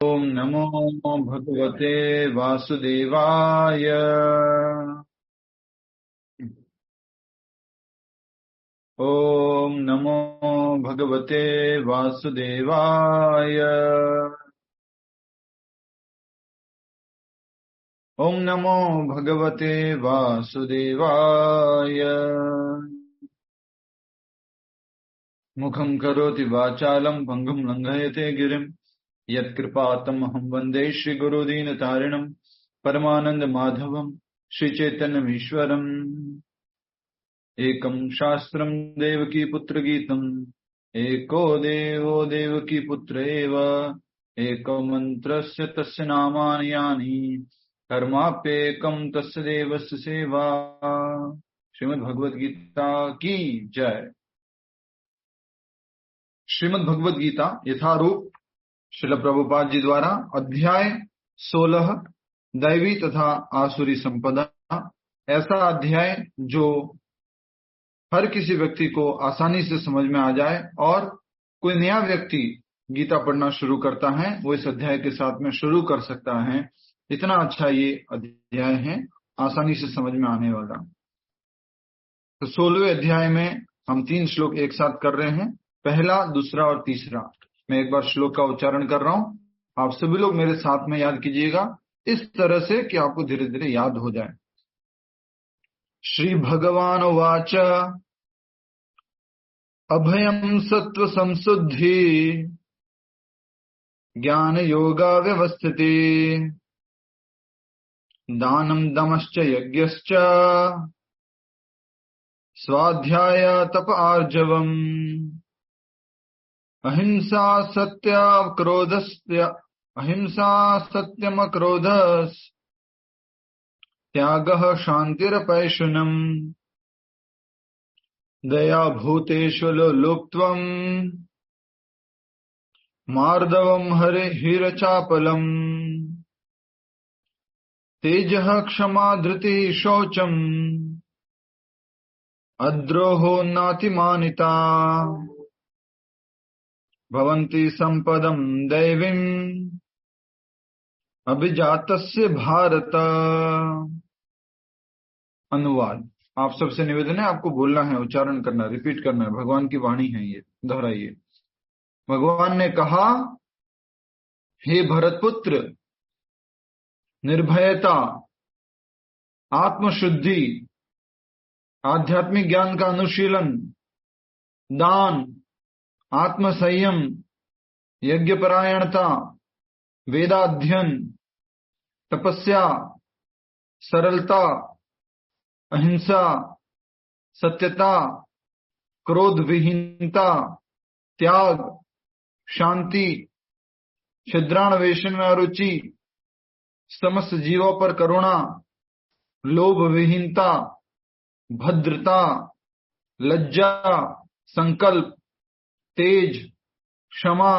ओम नमो भगवते वासुदेवाय। ओम नमो भगवते वासुदेवाय। ओम नमो भगवते वासुदेवाय। मुखं करोति वाचालं भंगुं लंघयते गिरिं यत्कृपातमहं वन्दे श्रीगुरुदीनतारिणं परमानंद माधवं श्रीचैतन्यमीश्वरम्। एकं शास्त्रं देवकी पुत्र गीतम् एको देवो देवकी पुत्र एव एको मन्त्रस्य तस्य नामानि यानि कर्माप्येकं तस्य देवस्य सेवा। श्रीमद् भगवद गीता की जय। श्रीमद् भगवद गीता यथारूप श्रील प्रभुपाद जी द्वारा अध्याय 16 दैवी तथा आसुरी संपदा। ऐसा अध्याय जो हर किसी व्यक्ति को आसानी से समझ में आ जाए और कोई नया व्यक्ति गीता पढ़ना शुरू करता है वो इस अध्याय के साथ में शुरू कर सकता है। इतना अच्छा ये अध्याय है, आसानी से समझ में आने वाला। तो 16वें अध्याय में हम 3 श्लोक एक साथ कर रहे हैं, पहला, दूसरा और तीसरा। मैं एक बार श्लोक का उच्चारण कर रहा हूं, आप सभी लोग मेरे साथ में याद कीजिएगा इस तरह से कि आपको धीरे धीरे याद हो जाए। श्री भगवान उवाच अभयं सत्व संशुद्धि ज्ञान योगा व्यवस्थिति दानं दमश्च यज्ञश्च स्वाध्याय तप आर्जवम् अहिंसा सत्यमक्रोधस् त्यागः शान्तिरपैशुनम् दया भूतेषु लोलुप्त्वम् मार्दवम् हरिरचापलम् तेजः क्षमा धृतिः शौचम् अद्रोहो नातिमानिता भवन्ति सम्पदम् दैवीम् अभिजातस्य भारत। अनुवाद। आप सबसे निवेदन है, आपको बोलना है, उच्चारण करना, रिपीट करना है। भगवान की वाणी है ये, दोहराइए। भगवान ने कहा, हे भरतपुत्र, निर्भयता, आत्मशुद्धि, आध्यात्मिक ज्ञान का अनुशीलन, दान, आत्मसंयम, यज्ञपरायणता, वेदाध्ययन, तपस्या, सरलता, अहिंसा, सत्यता, क्रोध विहीनता, त्याग, शांति, छिद्रान्वेषण में अरुचि, समस्त जीवों पर करुणा, लोभ विहीनता, भद्रता, लज्जा, संकल्प, तेज, क्षमा,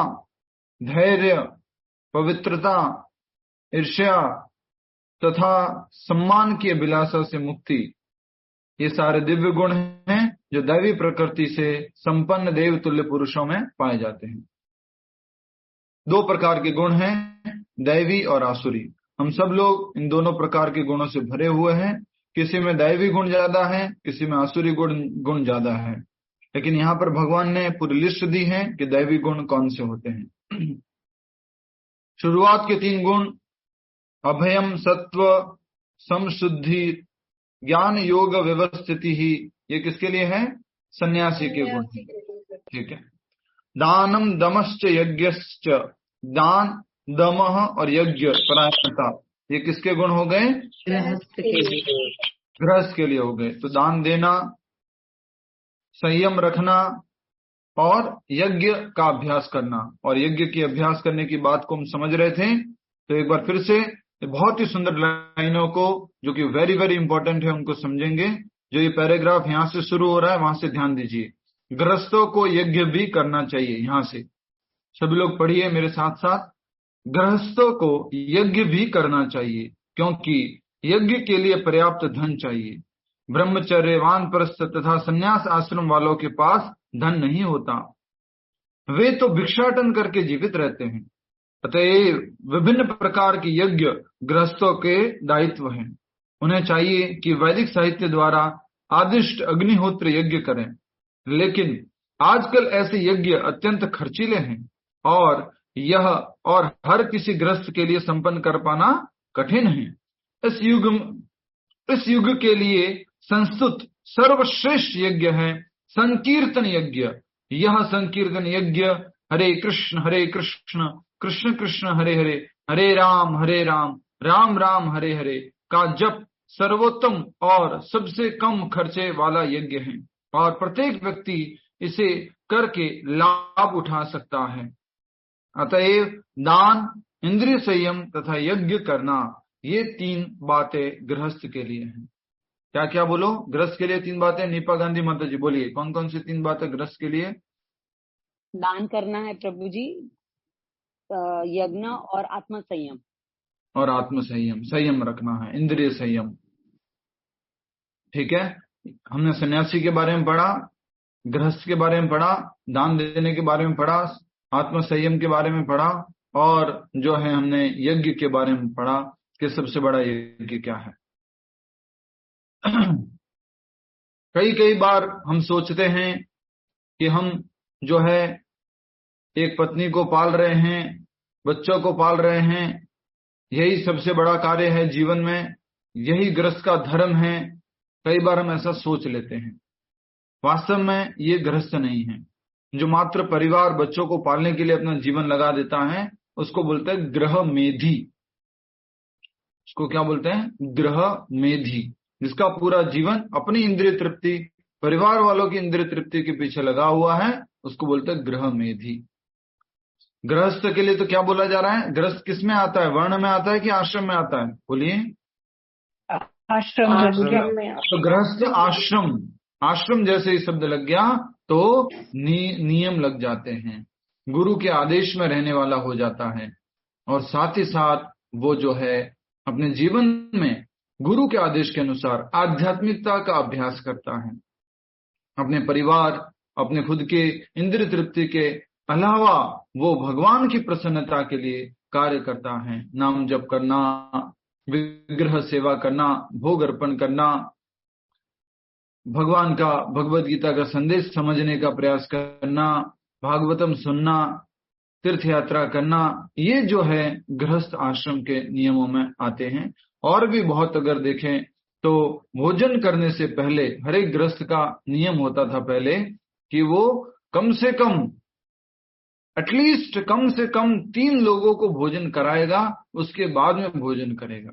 धैर्य, पवित्रता, ईर्ष्या तथा सम्मान की अभिलाषा से मुक्ति, ये सारे दिव्य गुण हैं जो दैवी प्रकृति से संपन्न देव तुल्य पुरुषों में पाए जाते हैं। 2 प्रकार के गुण हैं, दैवी और आसुरी। हम सब लोग इन दोनों प्रकार के गुणों से भरे हुए हैं। किसी में दैवी गुण ज्यादा है, किसी में आसुरी गुण ज्यादा है। लेकिन यहाँ पर भगवान ने पूरी लिस्ट दी है कि दैवी गुण कौन से होते हैं। शुरुआत के 3 गुण, अभयम सत्व समशुद्धि ज्ञान योग व्यवस्थिति ही, ये किसके लिए है? सन्यासी के गुण। ठीक है। दानम दमश्च यज्ञश्च, दान, दमः और यज्ञ परायणता, ये किसके गुण हो गए? गृहस्थ के लिए हो गए। तो दान देना, संयम रखना और यज्ञ का अभ्यास करना। और यज्ञ की अभ्यास करने की बात को हम समझ रहे थे, तो एक बार फिर से बहुत ही सुंदर लाइनों को जो कि वेरी वेरी इंपॉर्टेंट है उनको समझेंगे। जो ये पैराग्राफ यहाँ से शुरू हो रहा है वहां से ध्यान दीजिए। गृहस्थों को यज्ञ भी करना चाहिए। यहाँ से सभी लोग पढ़िए मेरे साथ साथ। गृहस्थों को यज्ञ भी करना चाहिए क्योंकि यज्ञ के लिए पर्याप्त धन चाहिए। ब्रह्मचर्य, वानप्रस्थ तथा संन्यास आश्रम वालों के पास धन नहीं होता, वे तो भिक्षाटन करके जीवित रहते हैं। अतएव विभिन्न प्रकार के यज्ञ गृहस्थों के दायित्व हैं। उन्हें चाहिए कि वैदिक साहित्य द्वारा आदिष्ट अग्निहोत्र यज्ञ करें, लेकिन आजकल ऐसे यज्ञ अत्यंत खर्चीले हैं और यह और हर किसी गृहस्थ के लिए संपन्न कर पाना कठिन है। इस युग के लिए संस्तुत सर्वश्रेष्ठ यज्ञ है संकीर्तन यज्ञ। यह संकीर्तन यज्ञ हरे कृष्ण कृष्ण कृष्ण हरे हरे, हरे राम राम राम हरे हरे का जप सर्वोत्तम और सबसे कम खर्चे वाला यज्ञ है और प्रत्येक व्यक्ति इसे करके लाभ उठा सकता है। अतएव दान, इंद्रिय संयम तथा यज्ञ करना, ये 3 बातें गृहस्थ के लिए हैं। क्या क्या बोलो? गृहस्थ के लिए 3 बातें। नीपा गांधी माता जी बोलिए, कौन कौन सी 3 बातें गृहस्थ के लिए? दान करना है प्रभु जी, यज्ञ और आत्म संयम। और आत्म संयम, संयम रखना है, इंद्रिय संयम। ठीक है, हमने सन्यासी के बारे में पढ़ा, गृहस्थ के बारे में पढ़ा, दान देने के बारे में पढ़ा, आत्म संयम के बारे में पढ़ा और जो है हमने यज्ञ के बारे में पढ़ा कि सबसे बड़ा यज्ञ क्या है। कई बार हम सोचते हैं कि हम जो है एक पत्नी को पाल रहे हैं, बच्चों को पाल रहे हैं, यही सबसे बड़ा कार्य है जीवन में, यही गृहस्थ का धर्म है। कई बार हम ऐसा सोच लेते हैं। वास्तव में ये गृहस्थ नहीं है। जो मात्र परिवार बच्चों को पालने के लिए अपना जीवन लगा देता है उसको बोलते हैं गृह मेधी। उसको क्या बोलते हैं? गृह मेधी। जिसका पूरा जीवन अपनी इंद्रिय तृप्ति, परिवार वालों की इंद्रिय तृप्ति के पीछे लगा हुआ है, उसको बोलते हैं गृह मेधी। गृहस्थ के लिए तो क्या बोला जा रहा है? गृहस्थ किस में आता है? वर्ण में आता है कि आश्रम में आता है? बोलिए। आश्रम में। तो गृहस्थ आश्रम, आश्रम जैसे ही शब्द लग गया तो नियम लग जाते हैं, गुरु के आदेश में रहने वाला हो जाता है और साथ ही साथ वो जो है अपने जीवन में गुरु के आदेश के अनुसार आध्यात्मिकता का अभ्यास करता है। अपने परिवार, अपने खुद के इंद्रिय तृप्ति के अलावा वो भगवान की प्रसन्नता के लिए कार्य करता है। नाम जप करना, विग्रह सेवा करना, भोग अर्पण करना, भगवान का, भगवत गीता का संदेश समझने का प्रयास करना, भागवतम सुनना, तीर्थ यात्रा करना, ये जो है गृहस्थ आश्रम के नियमों में आते हैं। और भी बहुत अगर देखें तो भोजन करने से पहले हर एक गृहस्थ का नियम होता था पहले कि वो कम से कम एटलीस्ट कम से कम 3 लोगों को भोजन कराएगा, उसके बाद में भोजन करेगा।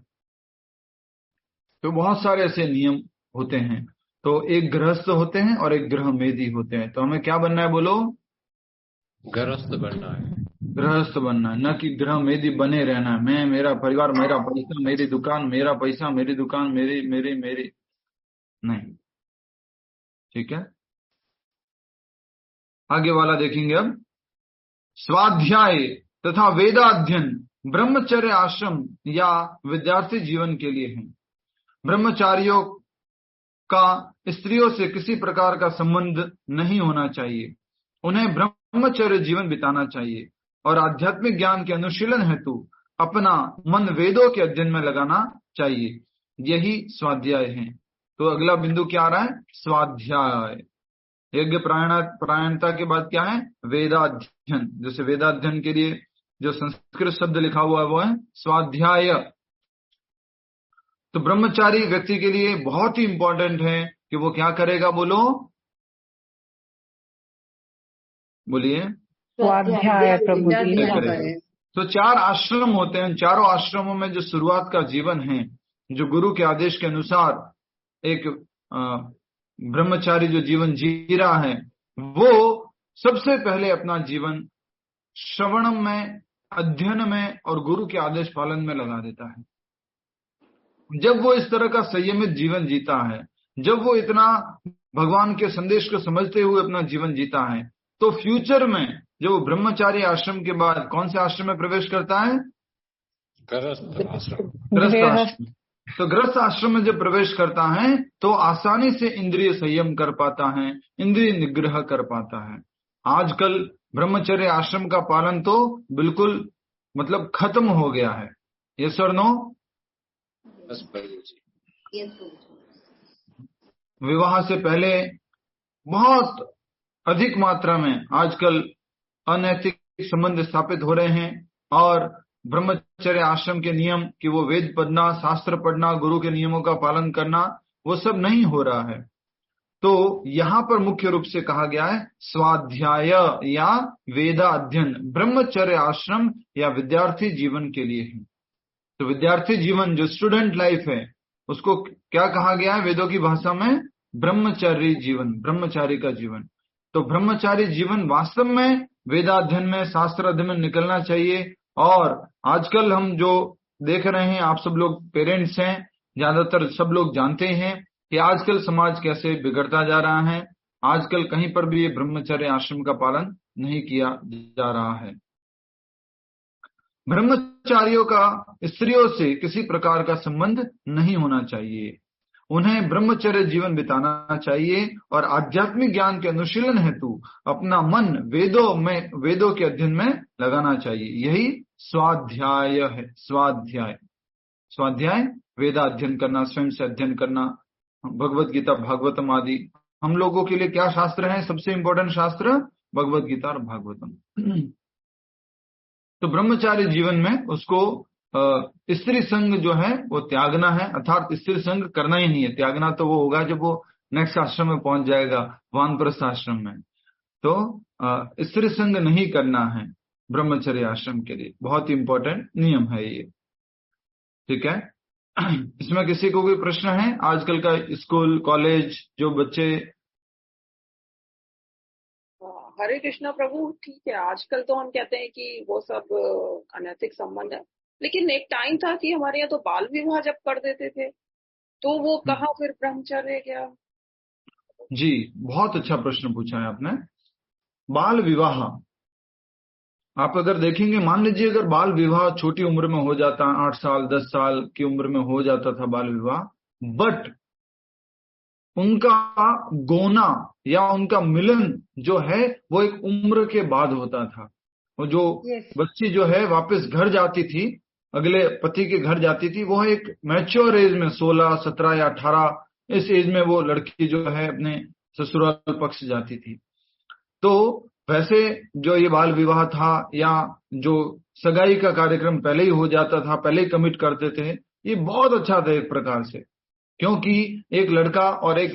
तो बहुत सारे ऐसे नियम होते हैं। तो एक गृहस्थ होते हैं और एक गृह मेधी होते हैं। तो हमें क्या बनना है? बोलो। गृहस्थ बनना है। गृहस्थ बनना है, न कि गृह मेधी बने रहना है। मैं, मेरा परिवार, मेरा पैसा, मेरी दुकान, मेरा पैसा, मेरी दुकान, मेरी मेरी मेरी नहीं। ठीक है, आगे वाला देखेंगे अब। स्वाध्याय तथा वेदाध्ययन ब्रह्मचर्य आश्रम या विद्यार्थी जीवन के लिए है। ब्रह्मचारियों का स्त्रियों से किसी प्रकार का संबंध नहीं होना चाहिए। उन्हें ब्रह्मचर्य जीवन बिताना चाहिए और आध्यात्मिक ज्ञान के अनुशीलन हेतु अपना मन वेदों के अध्ययन में लगाना चाहिए। यही स्वाध्याय है। तो अगला बिंदु क्या आ रहा है? स्वाध्याय। यज्ञ प्रायणता के बाद क्या है? वेदाध्ययन। जैसे वेदाध्ययन के लिए जो संस्कृत शब्द लिखा हुआ है वो है स्वाध्याय। तो ब्रह्मचारी व्यक्ति के लिए बहुत ही इंपॉर्टेंट है कि वो क्या करेगा? बोलो, बोलिए। स्वाध्याय प्रभु जी। तो 4 आश्रम होते हैं। चारों आश्रमों में जो शुरुआत का जीवन है, जो गुरु के आदेश के अनुसार एक ब्रह्मचारी जो जीवन जी रहा है, वो सबसे पहले अपना जीवन श्रवणम में, अध्ययन में और गुरु के आदेश पालन में लगा देता है। जब वो इस तरह का संयमित जीवन जीता है, जब वो इतना भगवान के संदेश को समझते हुए अपना जीवन जीता है, तो फ्यूचर में जब वो ब्रह्मचारी आश्रम के बाद कौन से आश्रम में प्रवेश करता है? गृहस्थ आश्रम। गृहस्थ आश्रम। तो गृहस्थ आश्रम में जब प्रवेश करता है तो आसानी से इंद्रिय संयम कर पाता है, इंद्रिय निग्रह कर पाता है। आजकल ब्रह्मचर्य आश्रम का पालन तो बिल्कुल मतलब खत्म हो गया है। यस और नो? बस प्रभु जी। विवाह से पहले बहुत अधिक मात्रा में आजकल अनैतिक संबंध स्थापित हो रहे हैं, और ब्रह्मचर्य आश्रम के नियम कि वो वेद पढ़ना, शास्त्र पढ़ना, गुरु के नियमों का पालन करना, वो सब नहीं हो रहा है। तो यहाँ पर मुख्य रूप से कहा गया है स्वाध्याय या वेदा अध्ययन ब्रह्मचर्य आश्रम या विद्यार्थी जीवन के लिए है। तो विद्यार्थी जीवन जो स्टूडेंट लाइफ है उसको क्या कहा गया है वेदों की भाषा में? ब्रह्मचारी जीवन, ब्रह्मचारी का जीवन। तो ब्रह्मचारी जीवन वास्तव में वेदाध्ययन में, शास्त्र अध्ययन में निकलना चाहिए। और आजकल हम जो देख रहे हैं, आप सब लोग पेरेंट्स हैं, ज्यादातर सब लोग जानते हैं कि आजकल समाज कैसे बिगड़ता जा रहा है। आजकल कहीं पर भी ये ब्रह्मचर्य आश्रम का पालन नहीं किया जा रहा है। ब्रह्मचारियों का स्त्रियों से किसी प्रकार का संबंध नहीं होना चाहिए। उन्हें ब्रह्मचर्य जीवन बिताना चाहिए और आध्यात्मिक ज्ञान के अनुशीलन हेतु अपना मन वेदों के अध्ययन में लगाना चाहिए। यही स्वाध्याय है। स्वाध्याय वेदाध्ययन करना, स्वयं से अध्ययन करना, भगवत गीता, भागवतम आदि। हम लोगों के लिए क्या शास्त्र है? सबसे इंपॉर्टेंट शास्त्र भगवत गीता और भागवतम। तो ब्रह्मचारी जीवन में उसको स्त्री संग जो है वो त्यागना है, अर्थात स्त्री संग करना ही नहीं है। त्यागना तो वो होगा जब वो नेक्स्ट आश्रम में पहुंच जाएगा, वानप्रस्थ आश्रम में। तो स्त्री संग नहीं करना है ब्रह्मचर्य आश्रम के लिए। बहुत ही इंपॉर्टेंट नियम है ये। ठीक है, इसमें किसी को कोई प्रश्न है? आजकल का स्कूल कॉलेज जो बच्चे। हरे कृष्णा प्रभु। ठीक है, आजकल तो हम कहते हैं कि वो सब अनैतिक संबंध है, लेकिन एक टाइम था कि हमारे यहाँ तो बाल विवाह जब कर देते थे, तो वो कहाँ फिर ब्रह्मचर्य गया? जी, बहुत अच्छा प्रश्न पूछा है आपने। बाल विवाह आप अगर देखेंगे, मान लीजिए अगर बाल विवाह छोटी उम्र में हो जाता, 8 साल 10 साल की उम्र में हो जाता था बाल विवाह, बट उनका गोना या उनका मिलन जो है वो एक उम्र के बाद होता था। वो जो बच्ची जो है वापस घर जाती थी, अगले पति के घर जाती थी, वो एक मैच्योर एज में 16, 17 या 18 इस एज में वो लड़की जो है अपने ससुराल पक्ष जाती थी। तो वैसे जो ये बाल विवाह था या जो सगाई का कार्यक्रम पहले ही हो जाता था, पहले ही कमिट करते थे, ये बहुत अच्छा था एक प्रकार से, क्योंकि एक लड़का और एक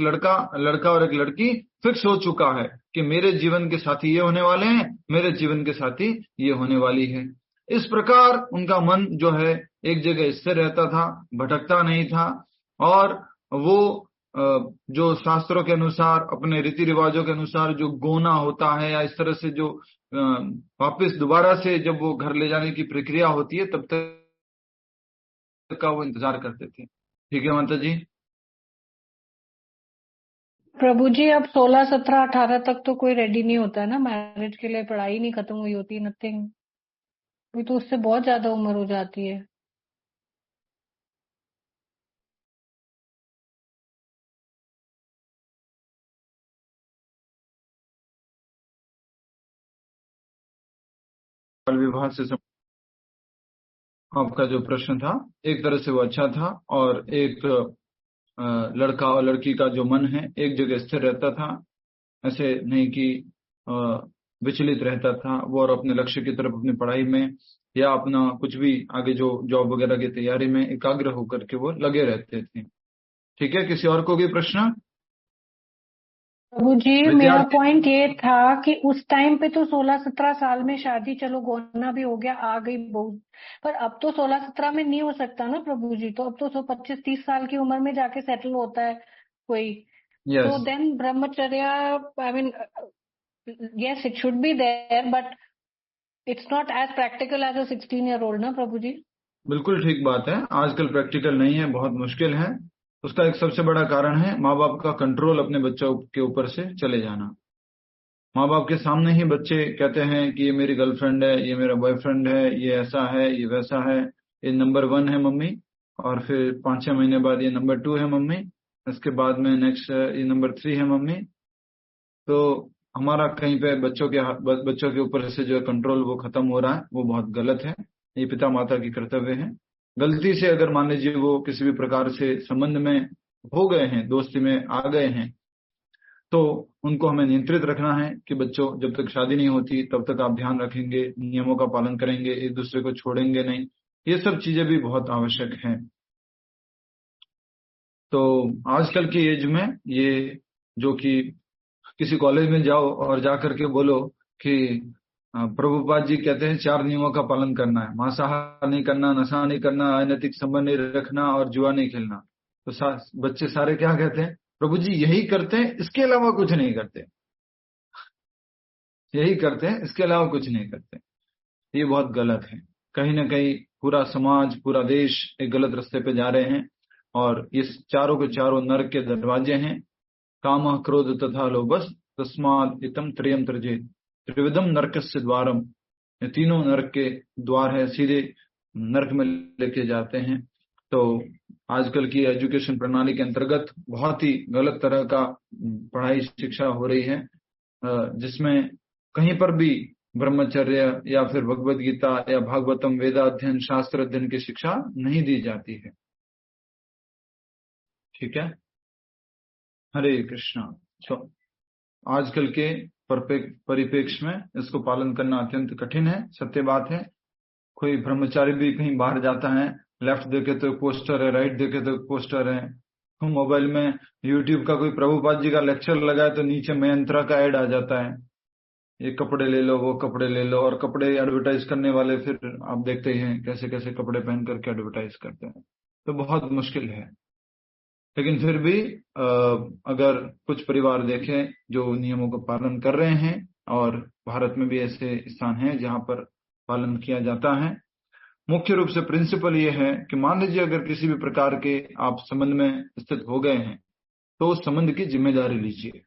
लड़की फिक्स हो चुका है कि मेरे जीवन के साथी ये होने वाले हैं, मेरे जीवन के साथी ये होने वाली है। इस प्रकार उनका मन जो है एक जगह स्थिर रहता था, भटकता नहीं था, और वो जो शास्त्रों के अनुसार, अपने रीति रिवाजों के अनुसार जो गोना होता है या इस तरह से जो वापस दोबारा से जब वो घर ले जाने की प्रक्रिया होती है, तब तक का वो इंतजार करते थे। ठीक है माता जी? प्रभु जी, अब 16, 17, 18 तक तो कोई रेडी नहीं होता है ना मैरिज के लिए, पढ़ाई नहीं खत्म हुई होती, नथिंग। अभी तो उससे बहुत ज्यादा उम्र हो जाती है। बाल विवाह से आपका जो प्रश्न था एक तरह से वो अच्छा था, और एक लड़का और लड़की का जो मन है एक जगह स्थिर रहता था, ऐसे नहीं कि विचलित रहता था वो, और अपने लक्ष्य की तरफ अपनी पढ़ाई में या अपना कुछ भी आगे जो जॉब वगैरह की तैयारी में एकाग्र होकर के वो लगे रहते थे। ठीक है, किसी और को भी प्रश्न? प्रभु जी, मेरा पॉइंट ये था कि उस टाइम पे तो 16-17 साल में शादी, चलो गोना भी हो गया, आ गई बहू, पर अब तो 16-17 में नहीं हो सकता ना प्रभु जी। तो अब तो 25-30 साल की उम्र में जाके सेटल होता है कोई। तो देन ब्रह्मचर्य, I mean yes, it should be there, but it's not as practical as a 16-year-old ना प्रभु जी। बिल्कुल ठीक बात है, आजकल प्रैक्टिकल नहीं है, बहुत मुश्किल है। उसका एक सबसे बड़ा कारण है माँ बाप का कंट्रोल अपने बच्चों के ऊपर से चले जाना। माँ बाप के सामने ही बच्चे कहते हैं कि ये मेरी गर्लफ्रेंड है, ये मेरा बॉयफ्रेंड है, ये ऐसा है, ये वैसा है, ये नंबर 1 है मम्मी, और फिर 5-6 महीने बाद ये नंबर 2 है मम्मी, इसके बाद में नेक्स्ट ये नंबर 3 है मम्मी। तो हमारा कहीं पे बच्चों के ऊपर से जो कंट्रोल वो खत्म हो रहा है, वो बहुत गलत है। ये पिता माता की कर्तव्य है। गलती से अगर मान लीजिए वो किसी भी प्रकार से संबंध में हो गए हैं, दोस्ती में आ गए हैं, तो उनको हमें नियंत्रित रखना है कि बच्चों जब तक शादी नहीं होती तब तक आप ध्यान रखेंगे, नियमों का पालन करेंगे, एक दूसरे को छोड़ेंगे नहीं। ये सब चीजें भी बहुत आवश्यक हैं। तो आजकल की एज में ये जो कि किसी कॉलेज में जाओ और जा करके बोलो कि प्रभुपाद जी कहते हैं 4 नियमों का पालन करना है, मांसाहार नहीं करना, नशा नहीं करना, अनैतिक संबंध नहीं रखना और जुआ नहीं खेलना। तो बच्चे सारे क्या कहते हैं, प्रभु जी यही करते हैं, इसके अलावा कुछ नहीं करते, यही करते हैं, इसके अलावा कुछ नहीं करते। ये बहुत गलत है। कहीं ना कहीं पूरा समाज, पूरा देश एक गलत रास्ते पे जा रहे हैं और ये चारों के चारों नरक के दरवाजे हैं। काम, क्रोध तथा लोभस तस्माद इतम त्रयम त्रजेत त्रिविधम नरकस्य द्वारम। ये तीनों नरक के द्वार है, सीधे नरक में लेके जाते हैं। तो आजकल की एजुकेशन प्रणाली के अंतर्गत बहुत ही गलत तरह का पढ़ाई शिक्षा हो रही है, जिसमें कहीं पर भी ब्रह्मचर्य या फिर भगवत गीता या भागवतम, वेदाध्ययन, शास्त्र अध्ययन की शिक्षा नहीं दी जाती है। ठीक है, हरे कृष्णा। तो आजकल के परिप्रेक्ष्य में इसको पालन करना अत्यंत कठिन है, सत्य बात है। कोई ब्रह्मचारी भी कहीं बाहर जाता है, लेफ्ट देखे तो पोस्टर है, राइट देखे तो पोस्टर है। मोबाइल में यूट्यूब का कोई प्रभुपाद जी का लेक्चर लगा है तो नीचे मंत्रा का ऐड आ जाता है, ये कपड़े ले लो, वो कपड़े ले लो। और कपड़े एडवर्टाइज करने वाले फिर आप देखते हैं कैसे कैसे कपड़े पहन करके एडवर्टाइज करते हैं। तो बहुत मुश्किल है। लेकिन फिर भी अगर कुछ परिवार देखें जो नियमों का पालन कर रहे हैं, और भारत में भी ऐसे स्थान हैं जहां पर पालन किया जाता है। मुख्य रूप से प्रिंसिपल ये है कि मान लीजिए अगर किसी भी प्रकार के आप संबंध में स्थित हो गए हैं तो उस संबंध की जिम्मेदारी लीजिए,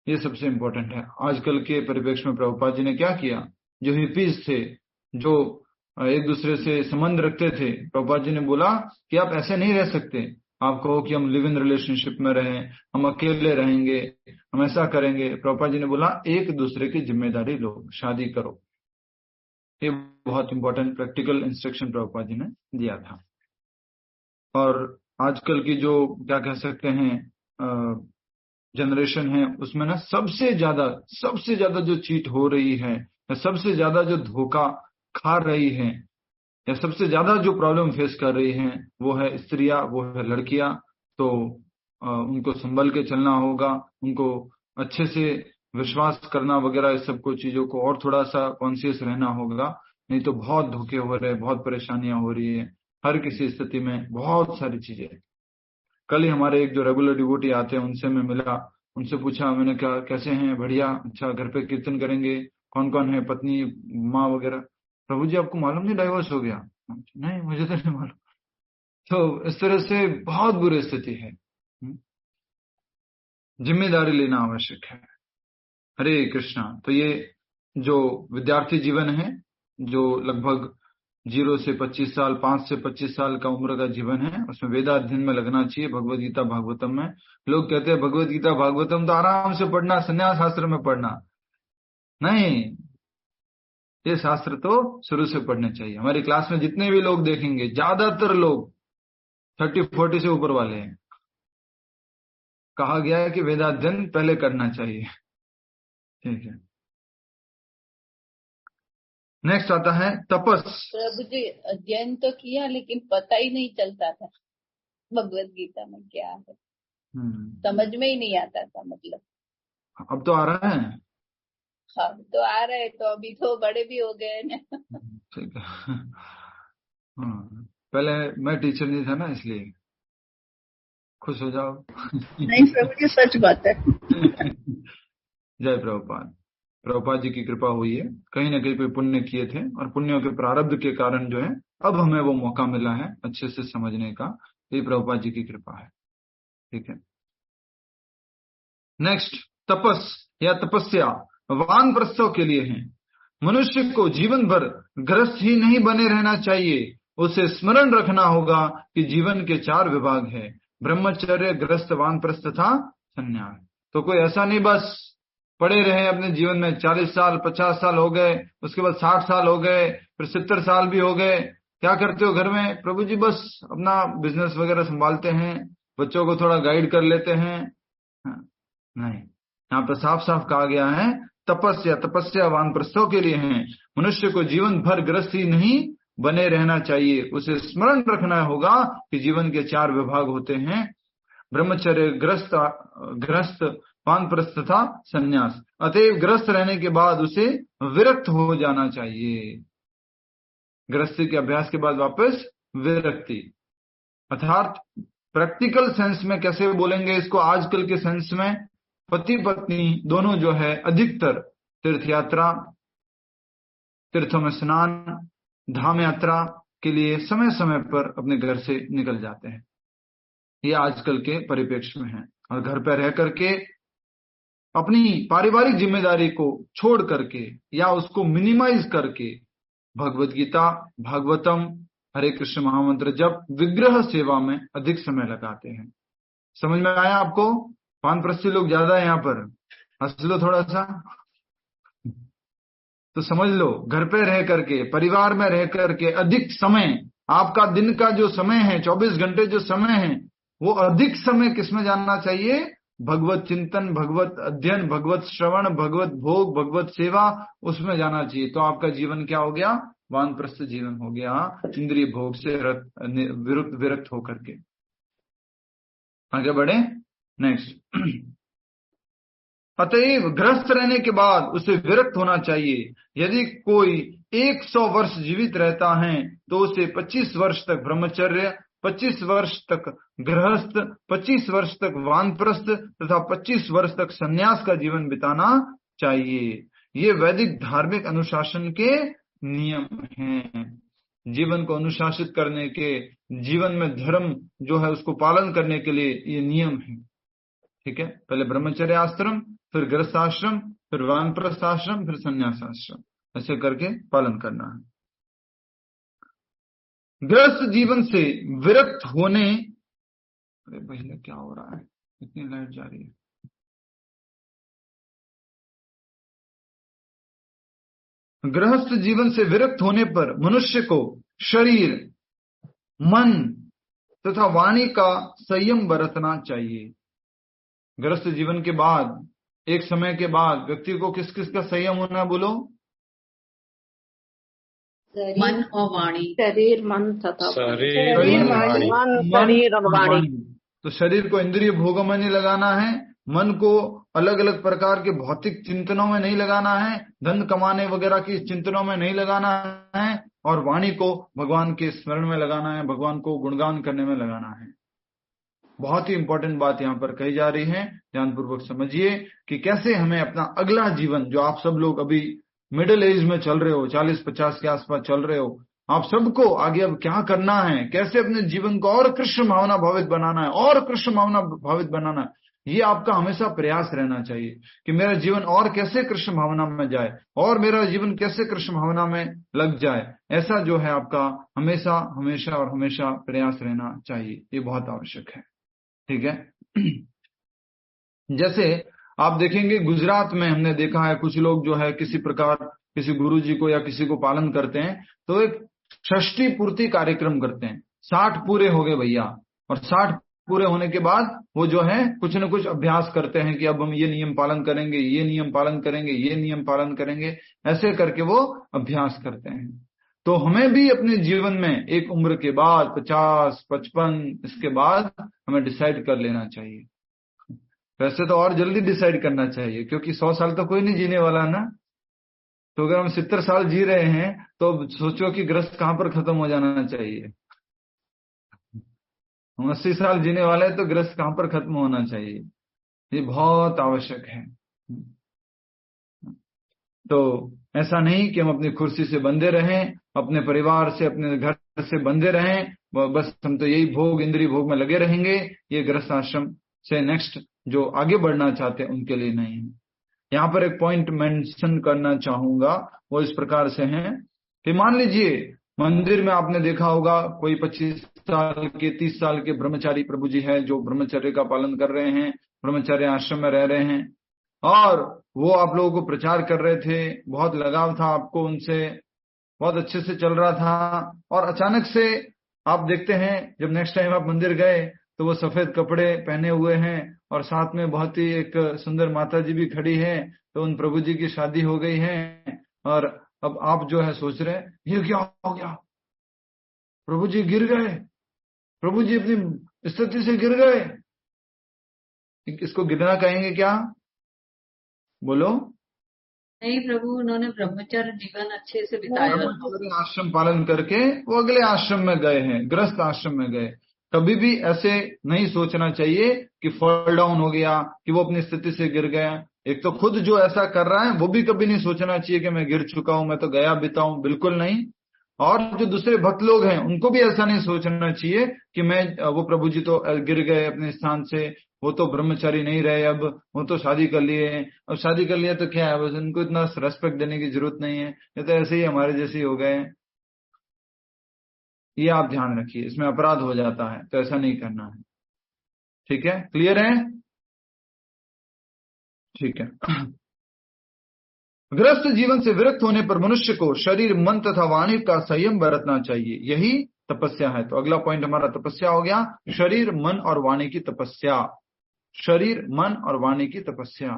ये सबसे इंपॉर्टेंट है। आजकल के परिप्रेक्ष्य में प्रभुपाद जी ने क्या किया, जो हिपीज थे, जो एक दूसरे से संबंध रखते थे, प्रभुपाद जी ने बोला कि आप ऐसे नहीं रह सकते। आप कहो कि हम लिव इन रिलेशनशिप में रहें, हम अकेले रहेंगे, हम ऐसा करेंगे। प्रभुपाद जी ने बोला एक दूसरे की जिम्मेदारी लो, शादी करो। ये बहुत important practical instruction Prabhupada ji ने दिया था। और आजकल की जो क्या कह सकते हैं जनरेशन है, उसमें ना सबसे ज्यादा जो चीट हो रही है, या सबसे ज्यादा जो धोखा खा रही है, या सबसे ज्यादा जो प्रॉब्लम फेस कर रही हैं, वो है स्त्रियां, वो है लड़कियां। तो उनको संभल के चलना होगा, उनको अच्छे से विश्वास करना वगैरह, इस सब को चीजों को और थोड़ा सा कॉन्शियस रहना होगा। नहीं तो बहुत धोखे हो रहे हैं, बहुत परेशानियां हो रही है हर किसी स्थिति में, बहुत सारी चीजें। कल ही हमारे एक जो रेगुलर डिवोटी आते हैं उनसे मैं मिला, उनसे पूछा मैंने, क्या कैसे हैं, बढ़िया, अच्छा, घर पे कीर्तन करेंगे, कौन कौन है, पत्नी, माँ वगैरह। प्रभु जी आपको मालूम नहीं डाइवोर्स हो गया? नहीं, मुझे तो नहीं मालूम। तो इस तरह से बहुत बुरी स्थिति है। जिम्मेदारी लेना आवश्यक है। हरे कृष्णा। तो ये जो विद्यार्थी जीवन है, जो लगभग 0 से 25 साल, 5 से 25 साल का उम्र का जीवन है, उसमें वेदाध्ययन में लगना चाहिए, भगवत गीता भागवतम में। लोग कहते हैं भगवत गीता भागवतम तो आराम से पढ़ना, संन्यास शास्त्र में पढ़ना। नहीं, ये शास्त्र तो शुरू से पढ़ने चाहिए। हमारी क्लास में जितने भी लोग देखेंगे, ज्यादातर लोग 30-40 से ऊपर वाले हैं। कहा गया है कि वेदाध्ययन पहले करना चाहिए। ठीक है, नेक्स्ट आता है तपस। प्रभु जी अध्ययन तो किया लेकिन पता ही नहीं चलता था भगवत गीता में क्या है, समझ में ही नहीं आता था। मतलब अब तो आ रहा है, अब तो आ रहा है, तो अभी तो बड़े भी हो गए ना। ठीक है। पहले मैं टीचर नहीं था ना, इसलिए खुश हो जाओ। नहीं प्रभु जी, सच बात है। जय प्रभुपाद। प्रभुपाद जी की कृपा हुई है, कहीं ना कहीं पे पुण्य किए थे, और पुण्यों के प्रारब्ध के कारण जो है अब हमें वो मौका मिला है अच्छे से समझने का। ये प्रभुपाद जी की कृपा है। ठीक है, नेक्स्ट तपस या तपस्या वानप्रस्थों के लिए है। मनुष्य को जीवन भर गृहस्थ ही नहीं बने रहना चाहिए, उसे स्मरण रखना होगा कि जीवन के 4 विभाग है, ब्रह्मचर्य, गृहस्थ, वानप्रस्थ तथा संन्यास। तो कोई ऐसा नहीं बस पड़े रहे अपने जीवन में, 40 साल 50 साल हो गए, उसके बाद 60 साल हो गए, फिर 70 साल भी हो गए, क्या करते हो घर में? प्रभु जी बस अपना बिजनेस वगैरह संभालते हैं, बच्चों को थोड़ा गाइड कर लेते हैं। नहीं, यहाँ पर साफ साफ कहा गया है तपस्या वानप्रस्थों के लिए है। मनुष्य को जीवन भर गृहस्थी नहीं बने रहना चाहिए, उसे स्मरण रखना होगा कि जीवन के 4 विभाग होते हैं, ब्रह्मचर्य, गृहस्थ, वानप्रस्थ तथा संन्यास। अतएव गृहस्थ रहने के बाद उसे विरक्त हो जाना चाहिए। गृहस्थी के अभ्यास के बाद वापस विरक्ति, अर्थात प्रैक्टिकल सेंस में कैसे बोलेंगे इसको, आजकल के सेंस में पति पत्नी दोनों जो है अधिकतर तीर्थ यात्रा, तीर्थों में स्नान, धाम यात्रा के लिए समय समय पर अपने घर से निकल जाते हैं। ये आजकल के परिप्रेक्ष्य में है। और घर पर रह करके अपनी पारिवारिक जिम्मेदारी को छोड़ करके या उसको मिनिमाइज करके भगवत गीता, भागवतम, हरे कृष्ण महामंत्र जप, विग्रह सेवा में अधिक समय लगाते हैं। समझ में आया आपको? वानप्रस्थी लोग ज्यादा है यहाँ पर, हंस लो थोड़ा सा तो समझ लो, घर पे रह करके, परिवार में रह करके अधिक समय, आपका दिन का जो समय है, 24 घंटे जो समय है, वो अधिक समय किसमें जानना चाहिए? भगवत चिंतन, भगवत अध्ययन, भगवत श्रवण, भगवत भोग, भगवत सेवा, उसमें जाना चाहिए। तो आपका जीवन क्या हो गया? वानप्रस्थ जीवन हो गया, इंद्रिय भोग से विरक्त होकर के। आगे बढ़े, नेक्स्ट। अतएव गृहस्थ रहने के बाद उसे विरक्त होना चाहिए। यदि कोई 100 वर्ष जीवित रहता है तो उसे 25 वर्ष तक ब्रह्मचर्य, 25 वर्ष तक गृहस्थ, 25 वर्ष तक वानप्रस्थ तथा 25 वर्ष तक संन्यास का जीवन बिताना चाहिए। ये वैदिक धार्मिक अनुशासन के नियम हैं। जीवन को अनुशासित करने के, जीवन में धर्म जो है उसको पालन करने के लिए ये नियम है। ठीक है, पहले ब्रह्मचर्य आश्रम, फिर गृहस्थ आश्रम, फिर वानप्रस्थ आश्रम, फिर संन्यास आश्रम, ऐसे करके पालन करना है। गृहस्थ जीवन से विरक्त होने, अरे भैया क्या हो रहा है, इतनी लाइट जा रही है। गृहस्थ जीवन से विरक्त होने पर मनुष्य को शरीर, मन तथा वाणी का संयम बरतना चाहिए। गृहस्थ जीवन के बाद, एक समय के बाद व्यक्ति को किस किस का संयम होना, बोलो? मन और वाणी, शरीर, मन तथा शरीर और वाणी। तो शरीर को इंद्रिय भोगों में नहीं लगाना है, मन को अलग अलग प्रकार के भौतिक चिंतनों में नहीं लगाना है, धन कमाने वगैरह की चिंतनों में नहीं लगाना है, और वाणी को भगवान के स्मरण में लगाना है, भगवान को गुणगान करने में लगाना है। बहुत ही इंपॉर्टेंट बात यहाँ पर कही जा रही है, ध्यानपूर्वक समझिए कि कैसे हमें अपना अगला जीवन, जो आप सब लोग अभी मिडिल एज में चल रहे हो, 40-50 के आसपास चल रहे हो, आप सबको आगे अब क्या करना है, कैसे अपने जीवन को और कृष्ण भावना भावित बनाना है, और कृष्ण भावना भावित बनाना है, ये आपका हमेशा प्रयास रहना चाहिए कि मेरा जीवन और कैसे कृष्ण भावना में जाए, और मेरा जीवन कैसे कृष्ण भावना में लग जाए। ऐसा जो है आपका हमेशा हमेशा और हमेशा प्रयास रहना चाहिए, ये बहुत आवश्यक है। ठीक है, जैसे आप देखेंगे गुजरात में हमने देखा है, कुछ लोग जो है किसी प्रकार किसी गुरुजी को या किसी को पालन करते हैं तो एक षष्ठी पूर्ति कार्यक्रम करते हैं। 60 पूरे हो गए भैया, और 60 पूरे होने के बाद वो जो है कुछ न कुछ अभ्यास करते हैं कि अब हम ये नियम पालन करेंगे, ये नियम पालन करेंगे, ये नियम पालन करेंगे, ऐसे करके वो अभ्यास करते हैं। तो हमें भी अपने जीवन में एक उम्र के बाद 50, 55 इसके बाद हमें डिसाइड कर लेना चाहिए। वैसे तो और जल्दी डिसाइड करना चाहिए, क्योंकि 100 साल तो कोई नहीं जीने वाला ना। तो अगर हम 70 साल जी रहे हैं तो सोचो कि गृहस्थ कहां पर खत्म हो जाना चाहिए। हम 80 साल जीने वाले हैं तो गृहस्थ कहां पर खत्म होना चाहिए, ये बहुत आवश्यक है। तो ऐसा नहीं कि हम अपनी कुर्सी से बंधे रहें, अपने परिवार से, अपने घर से बंधे रहें, बस हम तो यही भोग, इंद्रिय भोग में लगे रहेंगे। ये गृहस्थ आश्रम से नेक्स्ट जो आगे बढ़ना चाहते हैं उनके लिए नहीं है। यहाँ पर एक पॉइंट मेंशन करना चाहूंगा, वो इस प्रकार से है कि मान लीजिए मंदिर में आपने देखा होगा कोई 25 साल के, 30 साल के ब्रह्मचारी प्रभु जी है जो ब्रह्मचर्य का पालन कर रहे हैं, ब्रह्मचर्य आश्रम में रह रहे हैं, और वो आप लोगों को प्रचार कर रहे थे, बहुत लगाव था आपको उनसे, बहुत अच्छे से चल रहा था, और अचानक से आप देखते हैं जब नेक्स्ट टाइम आप मंदिर गए तो वो सफेद कपड़े पहने हुए हैं और साथ में बहुत ही एक सुंदर माता जी भी खड़ी है। तो उन प्रभु जी की शादी हो गई है, और अब आप जो है सोच रहे हैं ये क्या हो गया, प्रभु जी गिर गए, प्रभु जी अपनी स्थिति से गिर गए। इसको गिरना कहेंगे क्या? बोलो। नहीं प्रभु, उन्होंने ब्रह्मचर्य जीवन अच्छे से बिताया, आश्रम पालन करके वो अगले आश्रम में गए हैं, गृहस्थ आश्रम में गए। कभी भी ऐसे नहीं सोचना चाहिए कि फॉल डाउन हो गया, कि वो अपनी स्थिति से गिर गया। एक तो खुद जो ऐसा कर रहा है वो भी कभी नहीं सोचना चाहिए कि मैं गिर चुका हूं, मैं तो गया बीता हूं, बिल्कुल नहीं। और जो दूसरे भक्त लोग हैं उनको भी ऐसा नहीं सोचना चाहिए कि वो प्रभु जी तो गिर गए अपने स्थान से, वो तो ब्रह्मचारी नहीं रहे, अब वो तो शादी कर लिए, अब शादी कर लिया तो क्या है, बस उनको इतना रेस्पेक्ट देने की जरूरत नहीं है, ये तो ऐसे ही हमारे जैसे ही हो गए हैं। ये आप ध्यान रखिए, इसमें अपराध हो जाता है, तो ऐसा नहीं करना है। ठीक है, क्लियर है? ठीक है। गृहस्थ जीवन से विरक्त होने पर मनुष्य को शरीर, मन तथा वाणी का संयम बरतना चाहिए, यही तपस्या है। तो अगला पॉइंट हमारा तपस्या हो गया, शरीर, मन और वाणी की तपस्या। शरीर, मन और वाणी की तपस्या।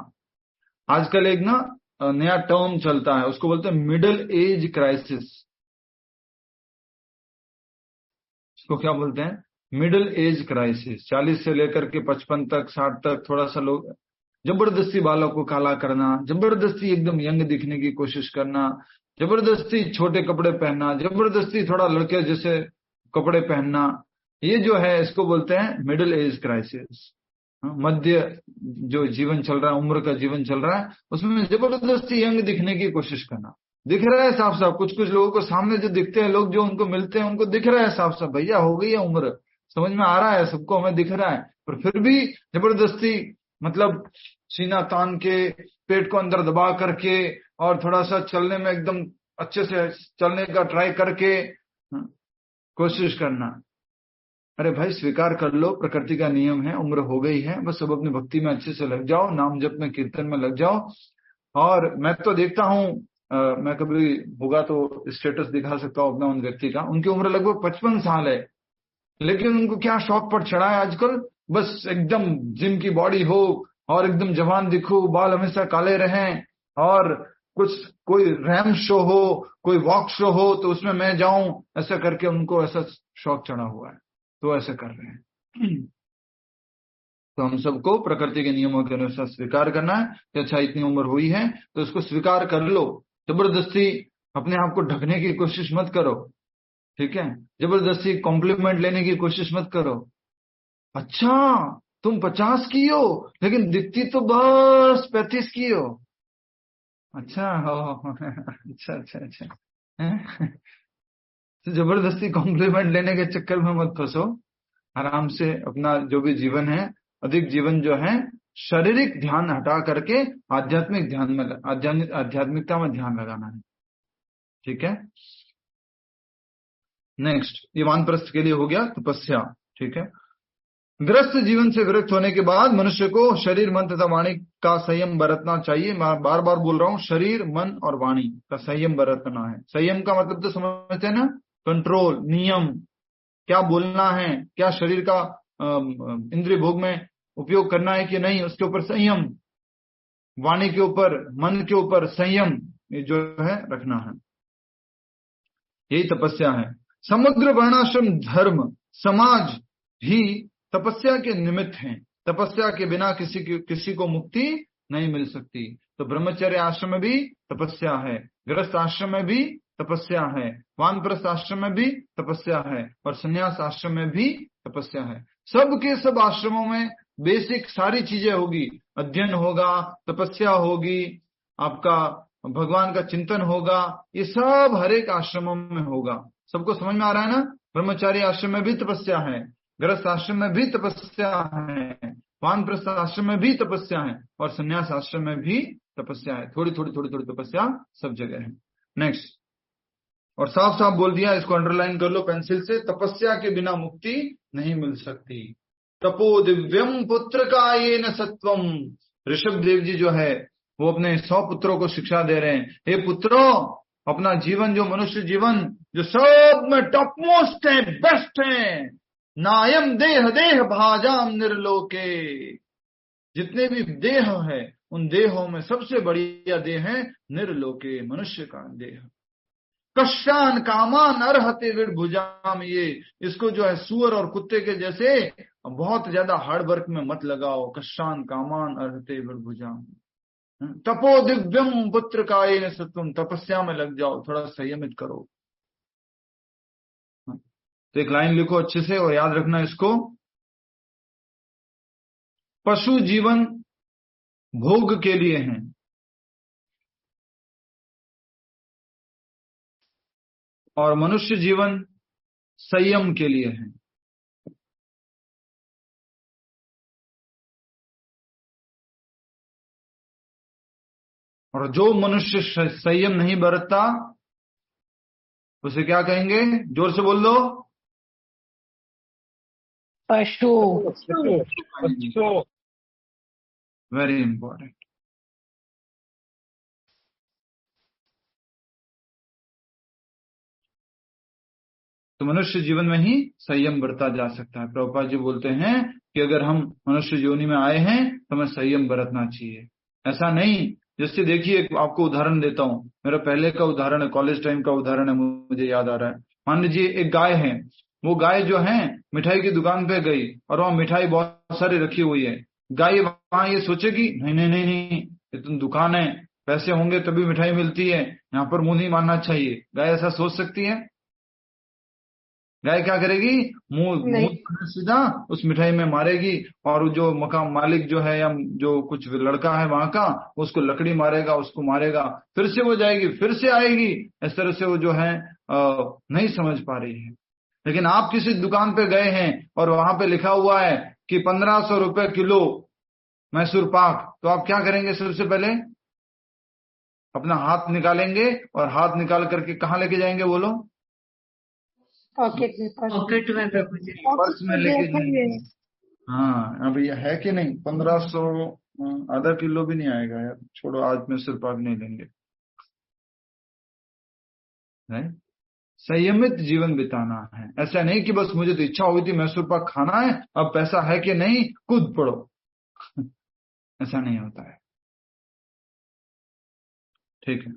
आजकल एक नया टर्म चलता है, उसको बोलते हैं मिडिल एज क्राइसिस। इसको क्या बोलते हैं? Middle age crisis. 40 से लेकर के 55 तक, 60 तक थोड़ा सा लोग जबरदस्ती बालों को काला करना, जबरदस्ती एकदम यंग दिखने की कोशिश करना, जबरदस्ती छोटे कपड़े पहनना, जबरदस्ती थोड़ा लड़के जैसे कपड़े पहनना, ये जो है इसको बोलते हैं मिडिल एज क्राइसिस। मध्य जो जीवन चल रहा है, उम्र का जीवन चल रहा है, उसमें जबरदस्ती यंग दिखने की कोशिश करना। दिख रहा है साफ साफ, कुछ कुछ लोगों को सामने जो दिखते हैं, लोग जो उनको मिलते हैं उनको दिख रहा है साफ साफ, भैया हो गई है उम्र, समझ में आ रहा है सबको, हमें दिख रहा है, पर फिर भी जबरदस्ती मतलब सीना तान के, पेट को अंदर दबा करके, और थोड़ा सा चलने में एकदम अच्छे से चलने का ट्राई करके कोशिश करना। अरे भाई स्वीकार कर लो, प्रकृति का नियम है, उम्र हो गई है, बस सब अपनी भक्ति में अच्छे से लग जाओ, नाम जप में, कीर्तन में लग जाओ। और मैं तो देखता हूँ, मैं कभी होगा तो स्टेटस दिखा सकता हूँ अपना उन व्यक्ति का, उनकी उम्र लगभग 55 साल है, लेकिन उनको क्या शौक पर चढ़ा है आजकल, बस एकदम जिम की बॉडी हो और एकदम जवान दिखो, बाल हमेशा काले रहें, और कुछ कोई रैम शो हो, कोई वॉक शो हो तो उसमें मैं जाऊं, ऐसा करके उनको ऐसा शौक चढ़ा हुआ है, तो ऐसा कर रहे हैं। तो हम सबको प्रकृति के नियमों के अनुसार स्वीकार करना है कि अच्छा इतनी उम्र हुई है तो इसको स्वीकार कर लो, जबरदस्ती अपने आप को ढकने की कोशिश मत करो, ठीक है, जबरदस्ती कॉम्प्लीमेंट लेने की कोशिश मत करो। अच्छा तुम 50 की हो लेकिन दिखती तो बस 35 की हो, अच्छा हो अच्छा अच्छा अच्छा तो जबरदस्ती कॉम्प्लीमेंट लेने के चक्कर में मत फंसो, आराम से अपना जो भी जीवन है, अधिक जीवन जो है शारीरिक ध्यान हटा करके आध्यात्मिक ध्यान में, आध्यात्मिकता में ध्यान लगाना है, ठीक है। नेक्स्ट, ये वानप्रस्थ के लिए हो गया तपस्या, ठीक है। गृहस्थ जीवन से विरक्त होने के बाद मनुष्य को शरीर, मन तथा वाणी का संयम बरतना चाहिए। मैं बार बार बोल रहा हूं, शरीर, मन और वाणी का संयम बरतना है। संयम का मतलब तो समझते हैं ना, कंट्रोल, नियम, क्या बोलना है, क्या शरीर का इंद्रिय भोग में उपयोग करना है कि नहीं, उसके ऊपर संयम, वाणी के ऊपर, मन के ऊपर संयम, ये जो है रखना है, यही तपस्या है। समग्र वर्णाश्रम धर्म समाज ही तपस्या के निमित्त हैं, तपस्या के बिना किसी को मुक्ति नहीं मिल सकती। तो ब्रह्मचर्य आश्रम में भी तपस्या है, गृहस्थ आश्रम में भी तपस्या है, वानप्रस्थ आश्रम में भी तपस्या है, और संन्यास आश्रम में भी तपस्या है। सब के सब आश्रमों में बेसिक सारी चीजें होगी, अध्ययन होगा, तपस्या होगी, आपका भगवान का चिंतन होगा, ये सब हर एक आश्रमों में होगा। सबको समझ में आ रहा है ना? ब्रह्मचारी आश्रम में भी तपस्या है, गृहस्थ आश्रम में भी तपस्या है, वानप्रस्थ आश्रम में भी तपस्या है, और संन्यास आश्रम में भी तपस्या है। थोड़ी थोड़ी थोड़ी थोड़ी तपस्या सब जगह है। नेक्स्ट, और साफ साफ बोल दिया, इसको अंडरलाइन कर लो पेंसिल से, तपस्या के बिना मुक्ति नहीं मिल सकती। तपो दिव्यम पुत्र का ये न सत्वम। ऋषभ देव जी जो है वो अपने 100 पुत्रों को शिक्षा दे रहे हैं, हे पुत्रों अपना जीवन जो मनुष्य जीवन जो सब में टॉप मोस्ट है, बेस्ट है, नायम देह देह भाजाम निर्लोके, जितने भी देह है उन देहों में सबसे बढ़िया देह है निर्लोके, मनुष्य का देह। कश्यान कामान अर्हते विर्भुजाम, ये इसको जो है सुअर और कुत्ते के जैसे बहुत ज्यादा हार्ड वर्क में मत लगाओ। कश्यान कामान अर्हते विर्भुजाम तपो दिव्यम पुत्र कायेन सत्वम, तपस्या में लग जाओ, थोड़ा संयमित करो। तो एक लाइन लिखो अच्छे से और याद रखना इसको, पशु जीवन भोग के लिए है और मनुष्य जीवन संयम के लिए है। और जो मनुष्य संयम नहीं बरतता उसे क्या कहेंगे? जोर से बोल दो। पशु। Very important. तो मनुष्य जीवन में ही संयम बरता जा सकता है। प्रभुपाद जी बोलते हैं कि अगर हम मनुष्य योनि में आए हैं तो हमें संयम बरतना चाहिए। ऐसा नहीं, जैसे देखिए आपको उदाहरण देता हूं, मेरा पहले का उदाहरण है, कॉलेज टाइम का उदाहरण है, मुझे याद आ रहा है। मान लीजिए एक गाय है, वो गाय जो है मिठाई की दुकान पे गई और वहां मिठाई बहुत सारी रखी हुई है। गाय वहां ये सोचेगी नहीं नहीं नहीं नहीं, ये तो दुकान है, पैसे होंगे तभी मिठाई मिलती है, यहाँ पर मुंह नहीं मारना चाहिए। गाय ऐसा सोच सकती है? गाय क्या करेगी? मुंह सीधा उस मिठाई में मारेगी और जो मकान मालिक जो है या जो कुछ लड़का है वहां का, उसको लकड़ी मारेगा, उसको मारेगा, फिर से वो जाएगी, फिर से आएगी। इस तरह से वो जो है नहीं समझ पा रही है। लेकिन आप किसी दुकान पे गए हैं और वहां पे लिखा हुआ है कि 1500 रुपए किलो मैसूर पाक, तो आप क्या करेंगे? सबसे पहले अपना हाथ निकालेंगे और हाथ निकाल करके कहाँ लेके जाएंगे? बोलो। पॉकेट में प्रभु जी। पर्स में लेके जाएंगे। हाँ, अब ये है कि नहीं? 1500 आधा किलो भी नहीं आएगा यार, छोड़ो, आज मैसूर पाक नहीं लेंगे। संयमित जीवन बिताना है। ऐसा नहीं कि बस मुझे तो इच्छा हुई थी मैसूर पाक खाना है, अब पैसा है कि नहीं कूद पड़ो। ऐसा नहीं होता है। ठीक है।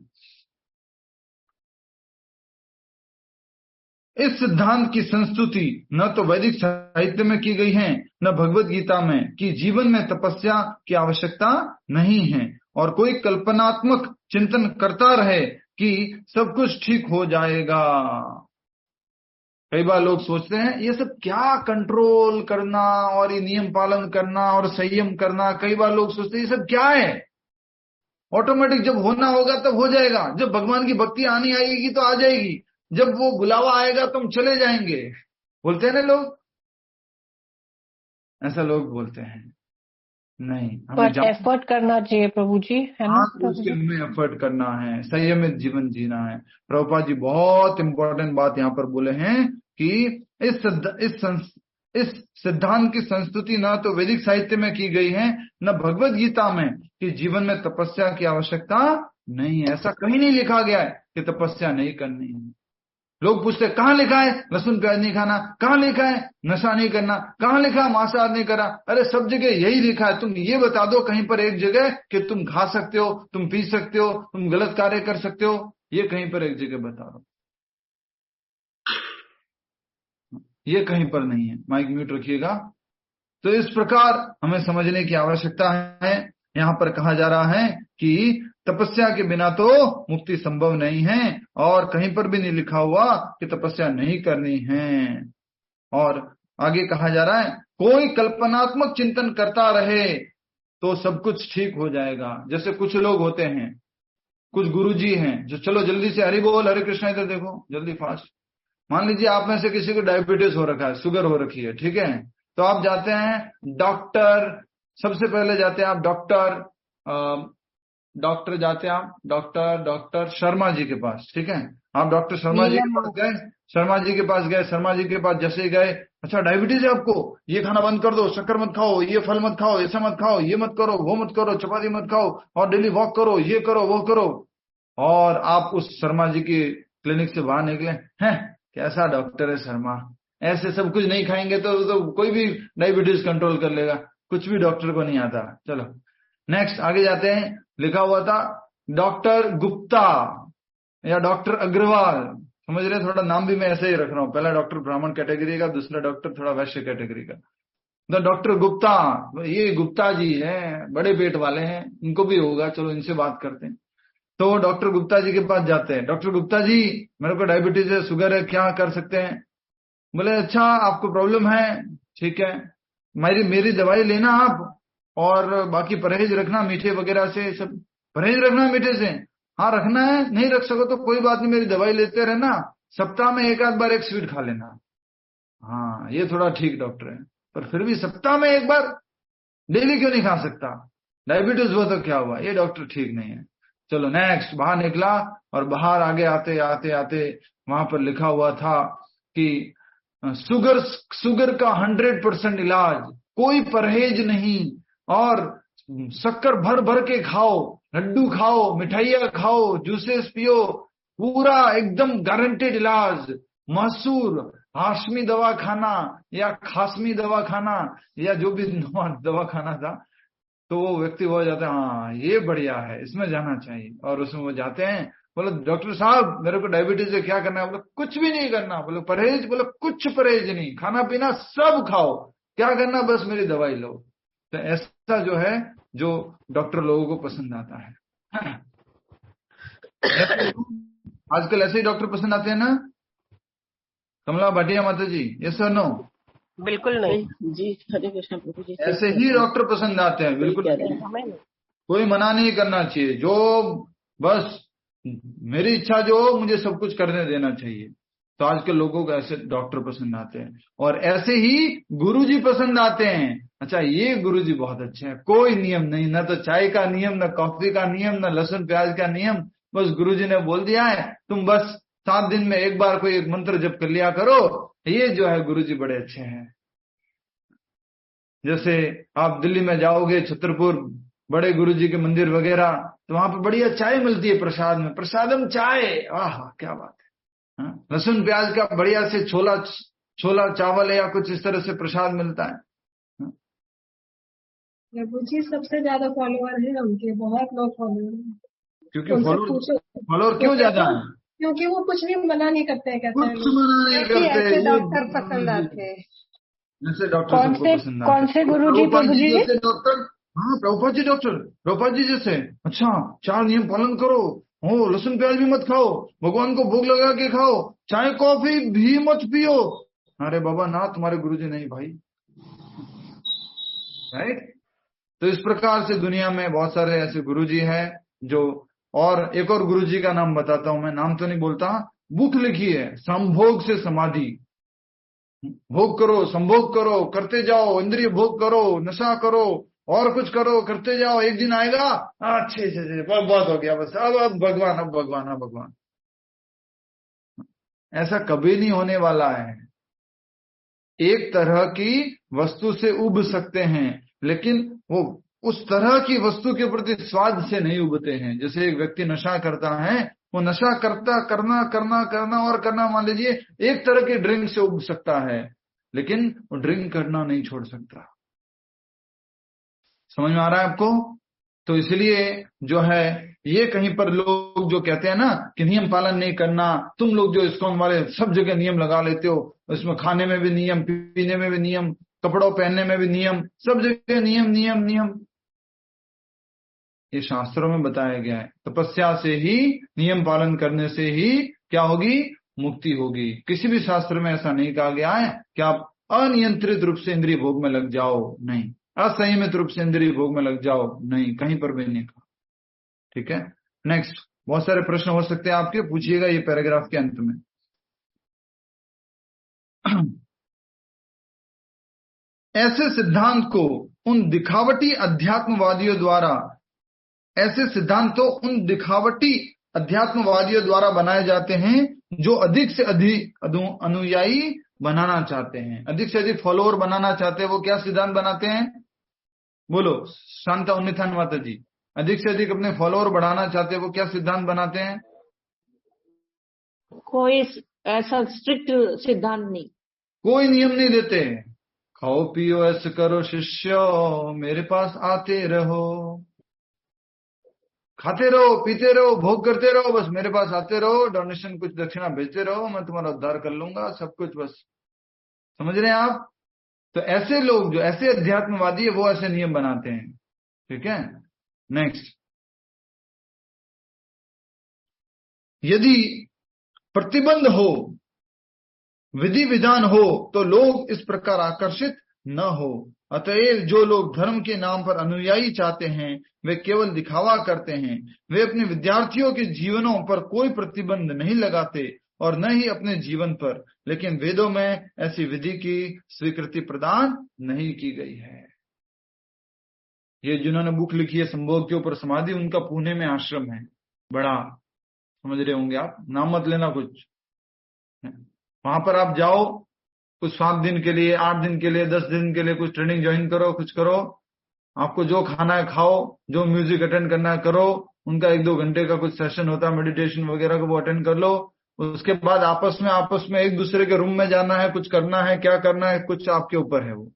इस सिद्धांत की संस्तुति न तो वैदिक साहित्य में की गई है न भगवत गीता में, कि जीवन में तपस्या की आवश्यकता नहीं है और कोई कल्पनात्मक चिंतन करता रहे कि सब कुछ ठीक हो जाएगा। कई बार लोग सोचते हैं ये सब क्या कंट्रोल करना और ये नियम पालन करना और संयम करना, कई बार लोग सोचते हैं ये सब क्या है, ऑटोमेटिक जब होना होगा तब हो जाएगा, जब भगवान की भक्ति आनी आएगी तो आ जाएगी, जब वो बुलावा आएगा तो हम चले जाएंगे, बोलते हैं ना लोग। ऐसा लोग बोलते हैं। नहीं, हमें एफर्ट करना चाहिए प्रभु जी, है ना? उसके लिए एफर्ट करना है, संयमित जीवन जीना है। प्रभुपाद जी बहुत इंपॉर्टेंट बात यहाँ पर बोले हैं कि इस सिद्धांत की संस्तुति न तो वैदिक साहित्य में की गई है न भगवत गीता में, कि जीवन में तपस्या की आवश्यकता नहीं है। ऐसा कहीं नहीं लिखा गया है कि तपस्या नहीं करनी है। लोग पूछते कहाँ लिखा है लहसुन प्याज नहीं खाना, कहाँ लिखा है नशा नहीं करना, कहाँ लिखा है मांसाहार नहीं करना? अरे सब जगह यही लिखा है। तुम ये बता दो कहीं पर एक जगह कि तुम खा सकते हो, तुम पी सकते हो, तुम गलत कार्य कर सकते हो, ये कहीं पर एक जगह बता दो। ये कहीं पर नहीं है। माइक म्यूट रखिएगा। तो इस प्रकार हमें समझने की आवश्यकता है। यहाँ पर कहा जा रहा है कि तपस्या के बिना तो मुक्ति संभव नहीं है और कहीं पर भी नहीं लिखा हुआ कि तपस्या नहीं करनी है। और आगे कहा जा रहा है कोई कल्पनात्मक चिंतन करता रहे तो सब कुछ ठीक हो जाएगा। जैसे कुछ लोग होते हैं, कुछ गुरुजी हैं जो चलो जल्दी से हरि बोल हरे कृष्णा, इधर देखो जल्दी फास्ट। मान लीजिए आप में से किसी को डायबिटीज हो रखा है, शुगर हो रखी है, ठीक है, तो आप जाते हैं डॉक्टर, सबसे पहले जाते हैं आप डॉक्टर जाते हैं आप डॉक्टर शर्मा जी के पास, ठीक है। आप डॉक्टर शर्मा जी के पास गए, शर्मा जी के पास जैसे ही गए, अच्छा डायबिटीज है आपको, ये खाना बंद कर दो, शक्कर मत खाओ, ये फल मत खाओ, ऐसा मत खाओ, ये मत करो, वो मत करो, चपाती मत खाओ और डेली वॉक करो, ये करो वो करो। और आप उस शर्मा जी की क्लिनिक से बाहर निकले, हैं कैसा डॉक्टर है शर्मा, ऐसे सब कुछ नहीं खाएंगे तो कोई भी डायबिटीज कंट्रोल कर लेगा, कुछ भी डॉक्टर को नहीं आता। चलो नेक्स्ट आगे जाते हैं। लिखा हुआ था डॉक्टर गुप्ता या डॉक्टर अग्रवाल, समझ रहे, थोड़ा नाम भी मैं ऐसे ही रख रहा हूँ, पहला डॉक्टर ब्राह्मण कैटेगरी का, दूसरा डॉक्टर थोड़ा वैश्य कैटेगरी का। तो डॉक्टर गुप्ता, ये गुप्ता जी हैं, बड़े पेट वाले हैं, इनको भी होगा, चलो इनसे बात करते हैं। तो डॉक्टर गुप्ता जी के पास जाते हैं। डॉक्टर गुप्ता जी मेरे को डायबिटीज है, शुगर है, क्या कर सकते हैं? बोले अच्छा आपको प्रॉब्लम है, ठीक है, मेरी दवाई लेना आप, और बाकी परहेज रखना मीठे वगैरह से, सब परहेज रखना मीठे से। हाँ रखना है, नहीं रख सको तो कोई बात नहीं, मेरी दवाई लेते रहना, सप्ताह में एक आध बार एक स्वीट खा लेना। हाँ ये थोड़ा ठीक डॉक्टर है, पर फिर भी सप्ताह में एक बार, डेली क्यों नहीं खा सकता? डायबिटीज हुआ तो क्या हुआ? ये डॉक्टर ठीक नहीं है। चलो नेक्स्ट, बाहर निकला, और बाहर आगे आते आते आते वहां पर लिखा हुआ था कि शुगर का 100% इलाज, कोई परहेज नहीं, और शक्कर भर भर के खाओ, लड्डू खाओ, मिठाइयाँ खाओ, जूसेस पियो, पूरा एकदम गारंटेड इलाज। मसूर हाशमी दवा खाना या खासमी दवा खाना या जो भी दवा खाना था, तो वो व्यक्ति हो जाता है हाँ ये बढ़िया है, इसमें जाना चाहिए, और उसमें वो जाते हैं। बोले डॉक्टर साहब मेरे को डायबिटीज है, क्या करना है? बोले कुछ भी नहीं करना। बोले परहेज? बोले कुछ परहेज नहीं, खाना पीना सब खाओ, क्या करना बस मेरी दवाई लो। तो ऐसा जो है, जो डॉक्टर लोगों को पसंद आता है। आजकल ऐसे ही डॉक्टर पसंद आते हैं ना कमला भाटिया माता जी, यस और नो? बिल्कुल नहीं जी, हरे कृष्ण प्रभु जी। ऐसे ही डॉक्टर पसंद आते हैं, बिल्कुल कोई मना नहीं करना चाहिए, जो बस मेरी इच्छा जो मुझे सब कुछ करने देना चाहिए। तो आजकल लोगों को ऐसे डॉक्टर पसंद आते हैं, और ऐसे ही गुरुजी पसंद आते हैं। अच्छा ये गुरुजी बहुत अच्छे हैं, कोई नियम नहीं, न तो चाय का नियम, न कॉफी का नियम, न लहसुन प्याज का नियम, बस गुरुजी ने बोल दिया है तुम बस 7 दिन में एक बार कोई एक मंत्र जप कर लिया करो। ये जो है गुरुजी बड़े अच्छे हैं। जैसे आप दिल्ली में जाओगे, छतरपुर बड़े गुरुजी के मंदिर वगैरह, तो वहां पर बढ़िया चाय मिलती है प्रसाद में, प्रसादम चाय, आह क्या बात है। लहसुन प्याज का बढ़िया से छोला चावल या कुछ इस तरह से प्रसाद मिलता है। प्रभु जी सबसे ज्यादा फॉलोअर है उनके, बहुत लोग फॉलोअर हैं। क्योंकि फॉलोअर क्यों ज्यादा है? क्योंकि वो कुछ भी मना नहीं करते हैं, कहते हैं कुछ मना नहीं करते, ऐसे डॉक्टर पसंद आते हैं। ऐसे डॉक्टर सबको पसंद आते हैं। कौन से गुरु जी? प्रभु जी जैसे डॉक्टर, हाँ प्रभुपाद जी, डॉक्टर प्रभुपाद जी जैसे, अच्छा 4 नियम पालन करो, हो लहसुन प्याज भी मत खाओ, भगवान को भोग लगा के खाओ, चाय कॉफी भी मत पियो। अरे बाबा ना, तुम्हारे गुरुजी नहीं भाई, राइट? तो इस प्रकार से दुनिया में बहुत सारे ऐसे गुरुजी हैं जो, और एक और गुरुजी का नाम बताता हूं मैं, नाम तो नहीं बोलता, बुक लिखी है संभोग से समाधि। भोग करो, संभोग करो, करते जाओ, इंद्रिय भोग करो, नशा करो, और कुछ करो, करते जाओ, एक दिन आएगा अच्छे से बहुत हो गया बस, अब भगवान, अब भगवान, अब भगवान। ऐसा कभी नहीं होने वाला है। एक तरह की वस्तु से उब सकते हैं, लेकिन वो उस तरह की वस्तु के प्रति स्वाद से नहीं उबते हैं। जैसे एक व्यक्ति नशा करता है, वो नशा करना और करना, मान लीजिए एक तरह के ड्रिंक से उब सकता है, लेकिन वो ड्रिंक करना नहीं छोड़ सकता। समझ में आ रहा है आपको? तो इसलिए जो है, ये कहीं पर लोग जो कहते हैं ना कि नियम पालन नहीं करना, तुम लोग जो इस्कॉन वाले सब जगह नियम लगा लेते हो, उसमें खाने में भी नियम, पीने में भी नियम, कपड़ों पहनने में भी नियम, सब जगह नियम नियम नियम। ये शास्त्रों में बताया गया है, तपस्या से ही, नियम पालन करने से ही क्या होगी? मुक्ति होगी। किसी भी शास्त्र में ऐसा नहीं कहा गया है कि आप अनियंत्रित रूप से इंद्रिय भोग में लग जाओ, नहीं, असंयमित रूप से इंद्रिय भोग में लग जाओ, नहीं, कहीं पर भी नहीं कहा। ठीक है, नेक्स्ट। बहुत सारे प्रश्न हो सकते हैं आपके, पूछिएगा ये पैराग्राफ के अंत में। ऐसे सिद्धांत को उन दिखावटी अध्यात्मवादियों द्वारा बनाए जाते हैं जो अधिक से अधिक अनुयायी बनाना चाहते हैं, अधिक से अधिक फॉलोअर बनाना चाहते हैं। वो क्या सिद्धांत बनाते हैं? बोलो शांता उन्नीथान माता जी। अधिक से अधिक अपने फॉलोअर बढ़ाना चाहते हैं, वो क्या सिद्धांत बनाते हैं? कोई ऐसा स्ट्रिक्ट सिद्धांत नहीं, कोई नियम नहीं देते। खाओ पियो ऐसे करो शिष्यो, मेरे पास आते रहो, खाते रहो, पीते रहो, भोग करते रहो, बस मेरे पास आते रहो, डोनेशन कुछ दक्षिणा भेजते रहो, मैं तुम्हारा उद्धार कर लूंगा, सब कुछ। बस समझ रहे हैं आप? तो ऐसे लोग जो ऐसे अध्यात्मवादी है वो ऐसे नियम बनाते हैं। ठीक है, नेक्स्ट। यदि प्रतिबंध हो, विधि विधान हो, तो लोग इस प्रकार आकर्षित न हो। अतएव जो लोग धर्म के नाम पर अनुयायी चाहते हैं वे केवल दिखावा करते हैं। वे अपने विद्यार्थियों के जीवनों पर कोई प्रतिबंध नहीं लगाते और न ही अपने जीवन पर, लेकिन वेदों में ऐसी विधि की स्वीकृति प्रदान नहीं की गई है। ये जिन्होंने बुक लिखी है संभोग के ऊपर समाधि, उनका पुणे में आश्रम है, बड़ा, समझ रहे होंगे आप, नाम मत लेना कुछ। वहां पर आप जाओ, कुछ 7 दिन के लिए, 8 दिन के लिए, 10 दिन के लिए कुछ ट्रेनिंग ज्वाइन करो, कुछ करो, आपको जो खाना है खाओ, जो म्यूजिक अटेंड करना है करो, उनका 1-2 घंटे का कुछ सेशन होता है मेडिटेशन वगैरह का, वो अटेंड कर लो। उसके बाद आपस में एक दूसरे के रूम में जाना है, कुछ करना है, क्या करना है, कुछ आपके ऊपर है वो।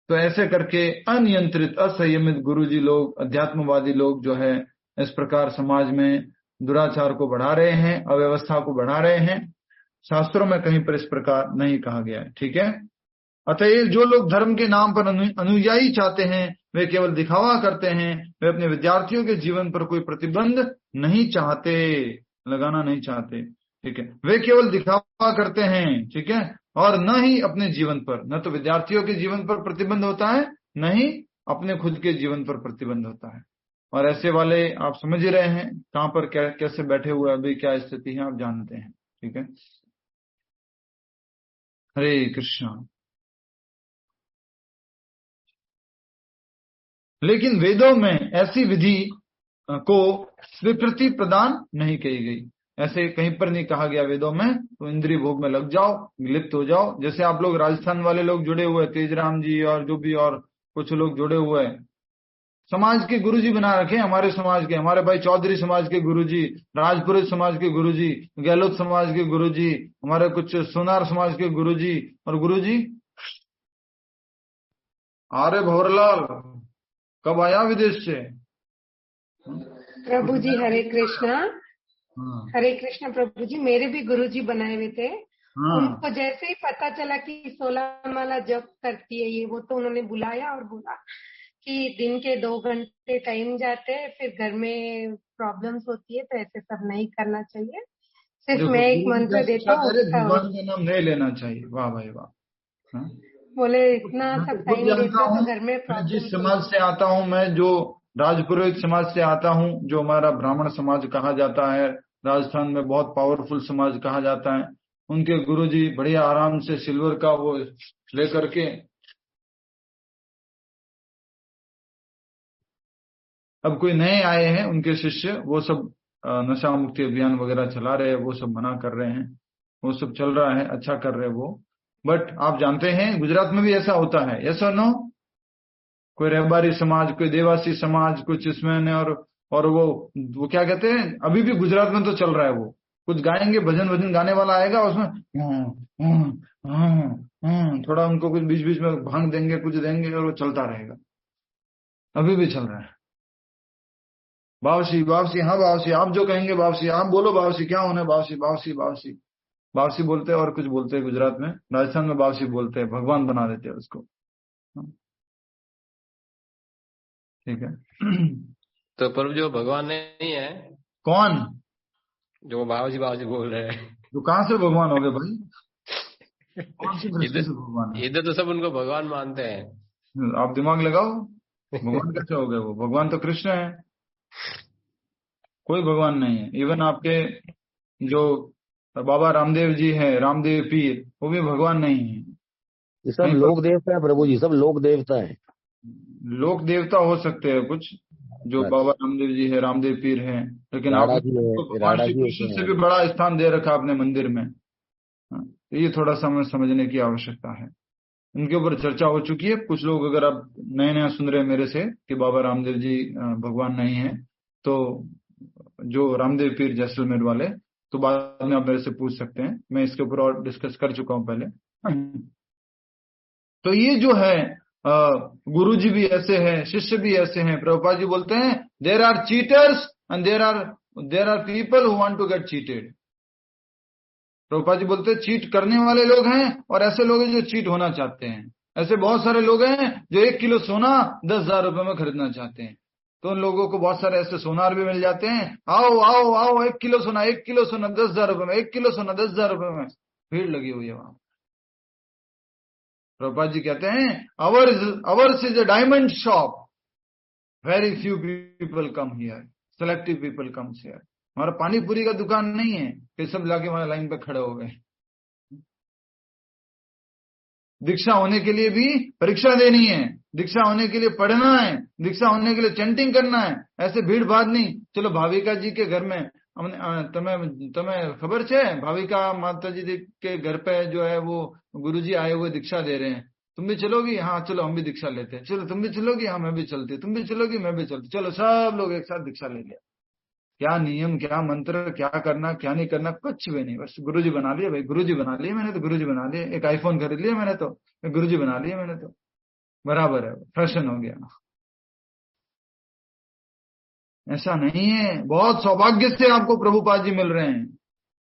तो ऐसे करके अनियंत्रित, असंयमित गुरुजी लोग, अध्यात्मवादी लोग जो है इस प्रकार समाज में दुराचार को बढ़ा रहे हैं, अव्यवस्था को बढ़ा रहे हैं। शास्त्रों में कहीं पर इस प्रकार नहीं कहा गया है। ठीक है, अतएव जो लोग धर्म के नाम पर अनुयायी चाहते हैं वे केवल दिखावा करते हैं। वे अपने विद्यार्थियों के जीवन पर कोई प्रतिबंध नहीं चाहते, लगाना नहीं चाहते। ठीक है, वे केवल दिखावा करते हैं। ठीक है, और न ही अपने जीवन पर, न तो विद्यार्थियों के जीवन पर प्रतिबंध होता है, न ही अपने खुद के जीवन पर प्रतिबंध होता है। और ऐसे वाले आप समझ ही रहे हैं कहां पर कैसे बैठे हुए, अभी क्या स्थिति है आप जानते हैं। ठीक है, हरे कृष्णा। लेकिन वेदों में ऐसी विधि को स्वीकृति प्रदान नहीं की गई। ऐसे कहीं पर नहीं कहा गया वेदों में, तो इंद्रिय भोग में लग जाओ, लिप्त हो जाओ। जैसे आप लोग राजस्थान वाले लोग जुड़े हुए, तेजराम जी और जो भी और कुछ लोग जुड़े हुए हैं, समाज के गुरुजी बना रखे, हमारे समाज के, हमारे भाई चौधरी समाज के गुरुजी, राजपुरोहित समाज के गुरुजी, गहलोत समाज के गुरुजी, हमारे कुछ सोनार समाज के गुरुजी, और गुरुजी आर्य भंवरलाल कब आया विदेश से? प्रभु जी हरे कृष्णा। हरे कृष्णा प्रभु जी, मेरे भी गुरुजी बनाए हुए थे। उनको जैसे ही पता चला कि 16 माला जप करती है ये वो, तो उन्होंने बुलाया और बोला कि दिन के 2 घंटे टाइम जाते हैं, फिर घर में प्रॉब्लम्स होती है, तो ऐसे सब नहीं करना चाहिए। सिर्फ मैं एक मंत्र देता हूँ, भगवान का नाम नहीं लेना चाहिए। वाह भाई वाह। बोले इतना सब टाइम देता हूँ, घर में मैं जिस समाज से आता हूँ, मैं जो राजपुरोहित समाज से आता हूँ, जो हमारा ब्राह्मण समाज कहा जाता है, राजस्थान में बहुत पावरफुल समाज कहा जाता है, उनके गुरुजी बढ़िया आराम से सिल्वर का वो लेकर के, अब कोई नए आए हैं उनके शिष्य, वो सब नशा मुक्ति अभियान वगैरह चला रहे हैं, वो सब मना कर रहे हैं, वो सब चल रहा है, अच्छा कर रहे हैं वो। बट आप जानते हैं गुजरात में भी ऐसा होता है, यस और नो? कोई रहबारी समाज, कोई देवासी समाज, कुछ इसमें, और वो क्या कहते हैं, अभी भी गुजरात में तो चल रहा है, वो कुछ गाएंगे, भजन गाने वाला आएगा, उसमें थोड़ा उनको कुछ बीच बीच में भांग देंगे, कुछ देंगे, और वो चलता रहेगा। अभी भी चल रहा है। बावसी बावसी, हाँ बावसी, आप जो कहेंगे बावसी, आप बोलो बावसी, क्या होना है बावसी, बावसी बावसी बावसी बोलते हैं, और कुछ बोलते हैं गुजरात में, राजस्थान में बावसी बोलते हैं, भगवान बना देते हैं उसको। ठीक है, तो प्रभु जो भगवान नहीं है, कौन? जो बाबूजी बाबूजी बोल रहे हैं, तो कहाँ से भगवान हो गए भाई? कौन सी दृष्टि से भगवान है? इधर तो सब उनको भगवान मानते हैं। आप दिमाग लगाओ, भगवान कैसे हो गए वो? भगवान तो कृष्ण है, कोई भगवान नहीं है। इवन आपके जो बाबा रामदेव जी है, रामदेव पीर, वो भी भगवान नहीं है। ये सब लोक देवता है प्रभु जी, सब लोक देवता है। लोक देवता हो सकते हैं कुछ, जो बाबा रामदेव जी है, रामदेव पीर है, लेकिन आपने कृष्ण से भी बड़ा स्थान दे रखा अपने मंदिर में। ये थोड़ा समझने की आवश्यकता है। उनके ऊपर चर्चा हो चुकी है। कुछ लोग अगर आप नए नया सुन रहे हैं मेरे से कि बाबा रामदेव जी भगवान नहीं है, तो जो रामदेव पीर जैसलमेर वाले, तो बाद में आप मेरे से पूछ सकते हैं, मैं इसके ऊपर और डिस्कस कर चुका हूं पहले। तो ये जो है गुरु जी भी ऐसे हैं, शिष्य भी ऐसे हैं। प्रभुपाद जी बोलते हैं there are cheaters and there are people who want to get cheated. Prabhupada ji बोलते हैं चीट करने वाले लोग हैं और ऐसे लोग हैं जो चीट होना चाहते हैं। ऐसे बहुत सारे लोग हैं जो 1 किलो सोना 10,000 रुपए में खरीदना चाहते हैं। तो उन लोगों को बहुत सारे ऐसे सोनार भी मिल जाते हैं, आओ आओ आओ 1 किलो सोना 10,000 रुपए में, 1 किलो सोना 10,000 रुपए में, भीड़ लगी हुई है वहां। प्रभुपाद जी कहते हैं ours is a diamond shop, very few people come here, selective people comes here. हमारा पानी पूरी का दुकान नहीं है कि सब लाके हमारे लाइन पे खड़े हो गए। दीक्षा होने के लिए भी परीक्षा देनी है, दीक्षा होने के लिए पढ़ना है, दीक्षा होने के लिए चैंटिंग करना है। ऐसे भीड़ भाड़ नहीं। चलो भाविका जी के घर में तुम्हें खबर है, भाविका माता जी के घर पे जो है वो गुरुजी आए हुए दीक्षा दे रहे हैं, तुम भी चलोगी? हाँ चलो हम भी दीक्षा लेते हैं। चलो तुम भी चलोगी? हाँ मैं भी चलती। तुम भी चलोगी? मैं भी चलती। चलो सब लोग एक साथ दीक्षा ले लिया। क्या नियम, क्या मंत्र, क्या करना क्या नहीं करना, कुछ भी नहीं, बस गुरुजी बना लिया भाई, गुरुजी बना लिए मैंने तो, गुरुजी बना लिए। एक आईफोन खरीद लिया मैंने तो, गुरुजी बना लिया मैंने तो, बराबर है, फैशन हो गया। ऐसा नहीं है। बहुत सौभाग्य से आपको प्रभुपाद जी मिल रहे हैं।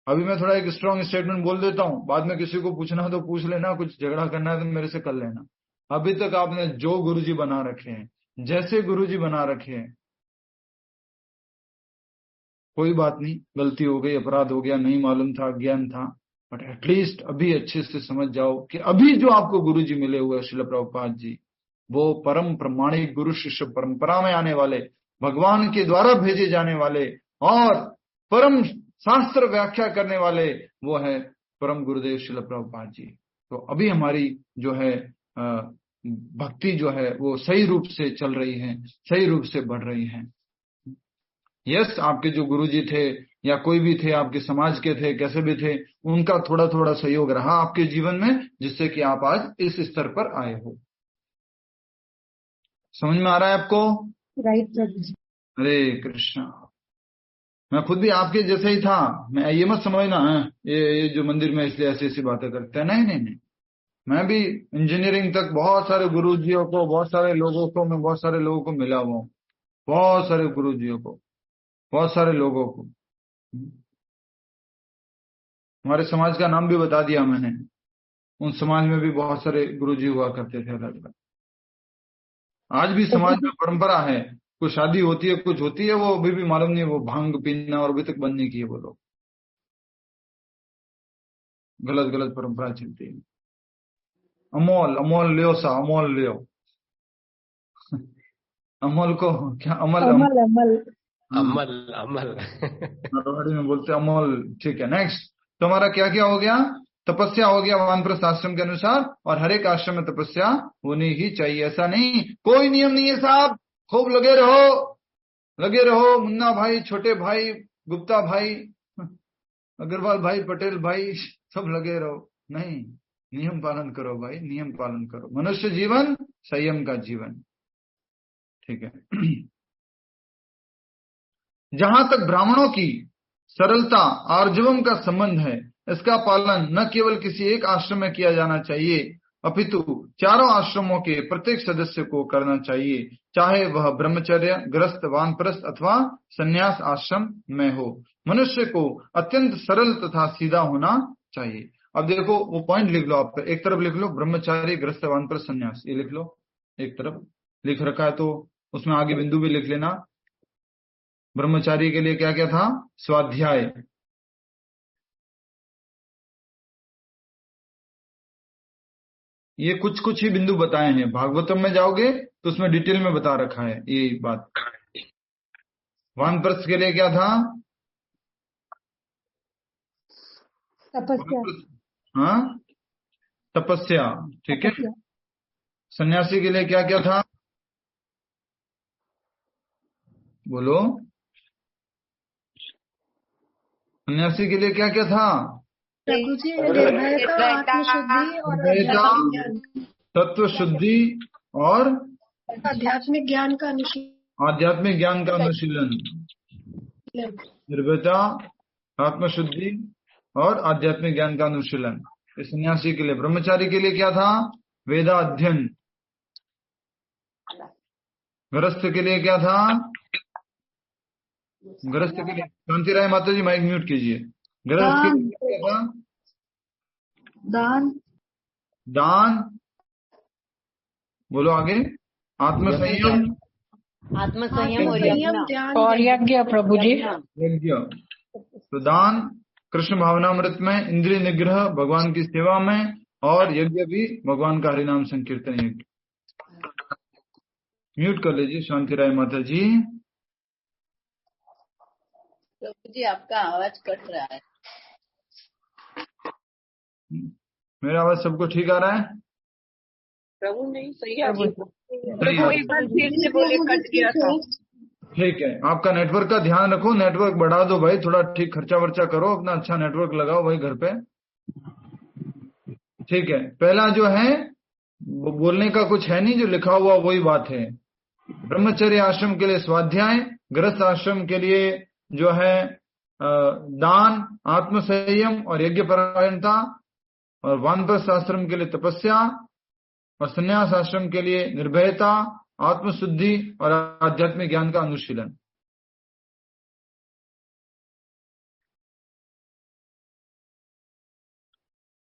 अभी मैं थोड़ा एक स्ट्रॉन्ग स्टेटमेंट बोल देता हूं, बाद में किसी को पूछना हो तो पूछ लेना, कुछ झगड़ा करना है तो मेरे से कर लेना। अभी तक आपने जो गुरुजी बना रखे हैं, जैसे गुरुजी बना रखे हैं, कोई बात नहीं, गलती हो गई, अपराध हो गया, नहीं मालूम था, ज्ञान था, बट एटलीस्ट अभी अच्छे से समझ जाओ कि अभी जो आपको गुरुजी मिले हुए श्रील प्रभुपाद जी, वो परम प्रमाणिक गुरु शिष्य परंपरा में आने वाले, भगवान के द्वारा भेजे जाने वाले और परम शास्त्र व्याख्या करने वाले, वो है परम गुरुदेव श्रील प्रभुपाद जी। तो अभी हमारी जो है भक्ति जो है वो सही रूप से चल रही है, सही रूप से बढ़ रही है। यस, आपके जो गुरुजी थे या कोई भी थे, आपके समाज के थे, कैसे भी थे, उनका थोड़ा थोड़ा सहयोग रहा आपके जीवन में, जिससे कि आप आज इस स्तर पर आए हो। समझ में आ रहा है आपको? राइट। हरे कृष्णा। मैं खुद भी आपके जैसे ही था। मैं ये मत समझना है ये जो मंदिर में इसलिए ऐसी ऐसी बातें करते हैं, नहीं नहीं नहीं। मैं भी इंजीनियरिंग तक बहुत सारे गुरुजियों को, बहुत सारे लोगों को, मैं बहुत सारे लोगों को मिला हुआ हूँ, बहुत सारे गुरुजियों को, बहुत सारे लोगों को। हमारे समाज का नाम भी बता दिया मैंने। उन समाज में भी बहुत सारे गुरुजी हुआ करते थे अलग अलग। आज भी समाज में परंपरा है, कुछ शादी होती है, कुछ होती है, वो अभी भी मालूम नहीं, वो भांग पीना और अभी तक बंद नहीं किए वो लोग। गलत गलत परंपरा चलती है। अमोल अमोल लियो सा, अमोल लियो। अमोल को क्या? अमल अमल अमल अमल अमल मारवाड़ी में बोलते अमोल। ठीक है, नेक्स्ट। तो हमारा क्या क्या हो गया? तपस्या हो गया वानप्रस्थ आश्रम के अनुसार, और हर एक आश्रम में तपस्या होनी ही चाहिए। ऐसा नहीं कोई नियम नहीं है साहब, खूब लगे रहो, मुन्ना भाई, छोटे भाई, गुप्ता भाई, अग्रवाल भाई, पटेल भाई, सब लगे रहो। नहीं, नियम पालन करो भाई, नियम पालन करो। मनुष्य जीवन संयम का जीवन। ठीक है। जहां तक ब्राह्मणों की सरलता आर्जवम का संबंध है, इसका पालन न केवल किसी एक आश्रम में किया जाना चाहिए, अपितु चारों आश्रमों के प्रत्येक सदस्य को करना चाहिए, चाहे वह ब्रह्मचर्य, गृहस्थ, वानप्रस्थ अथवा संन्यास आश्रम में हो। मनुष्य को अत्यंत सरल तथा सीधा होना चाहिए। अब देखो वो पॉइंट लिख लो, आप एक तरफ लिख लो ब्रह्मचारी, गृहस्थ, वानप्रस्थ, संन्यास, ये लिख लो। एक तरफ लिख रखा है तो उसमें आगे बिंदु भी लिख लेना। ब्रह्मचारी के लिए क्या क्या था? स्वाध्याय, ये कुछ कुछ ही बिंदु बताए हैं। भागवतम में जाओगे तो उसमें डिटेल में बता रखा है ये बात। वानप्रस्थ के लिए क्या था? तपस्या। हाँ, तपस्या। ठीक है। सन्यासी के लिए क्या क्या था? बोलो, सन्यासी के लिए क्या क्या था? प्रभु जी, निर्भयता, आत्मशुद्धि और निर्भयता, तत्व शुद्धि और आध्यात्मिक ज्ञान का अनुशीलन। निर्भयता, आत्मशुद्धि और आध्यात्मिक ज्ञान का अनुशीलन। इस सन्यासी के लिए, ब्रह्मचारी के लिए क्या था? वेदाध्ययन। गृहस्थ के लिए क्या था? गृहस्थ के लिए, शांति राय माता जी माइक म्यूट कीजिए। गृहस्थ के लिए क्या था? दान। बोलो आगे। आत्मसंयम और यज्ञ प्रभु जी। यज्ञ। तो दान, कृष्ण भावनामृत में, इंद्रिय निग्रह भगवान की सेवा में, और यज्ञ भी भगवान का हरिनाम संकीर्तन यज्ञ। म्यूट कर लीजिए शांति राय माता जी। प्रभु जी आपका आवाज कट रहा है। मेरा आवाज सबको ठीक आ रहा है? प्रभु नहीं सही है। सही है। एक बार फिर से बोले, कट गया था। ठीक है, आपका नेटवर्क का ध्यान रखो, नेटवर्क बढ़ा दो भाई, थोड़ा ठीक खर्चा वर्चा करो, अपना अच्छा नेटवर्क लगाओ भाई घर पे। ठीक है, पहला जो है बोलने का कुछ है नहीं, जो लिखा हुआ वही बात है। ब्रह्मचर्य आश्रम के लिए स्वाध्याय, गृहस्थ आश्रम के लिए जो है दान, आत्मसंयम और यज्ञ परायणता, और वानप्रस्थ आश्रम के लिए तपस्या, और संन्यास आश्रम के लिए निर्भयता, आत्मशुद्धि और आध्यात्मिक ज्ञान का अनुशीलन।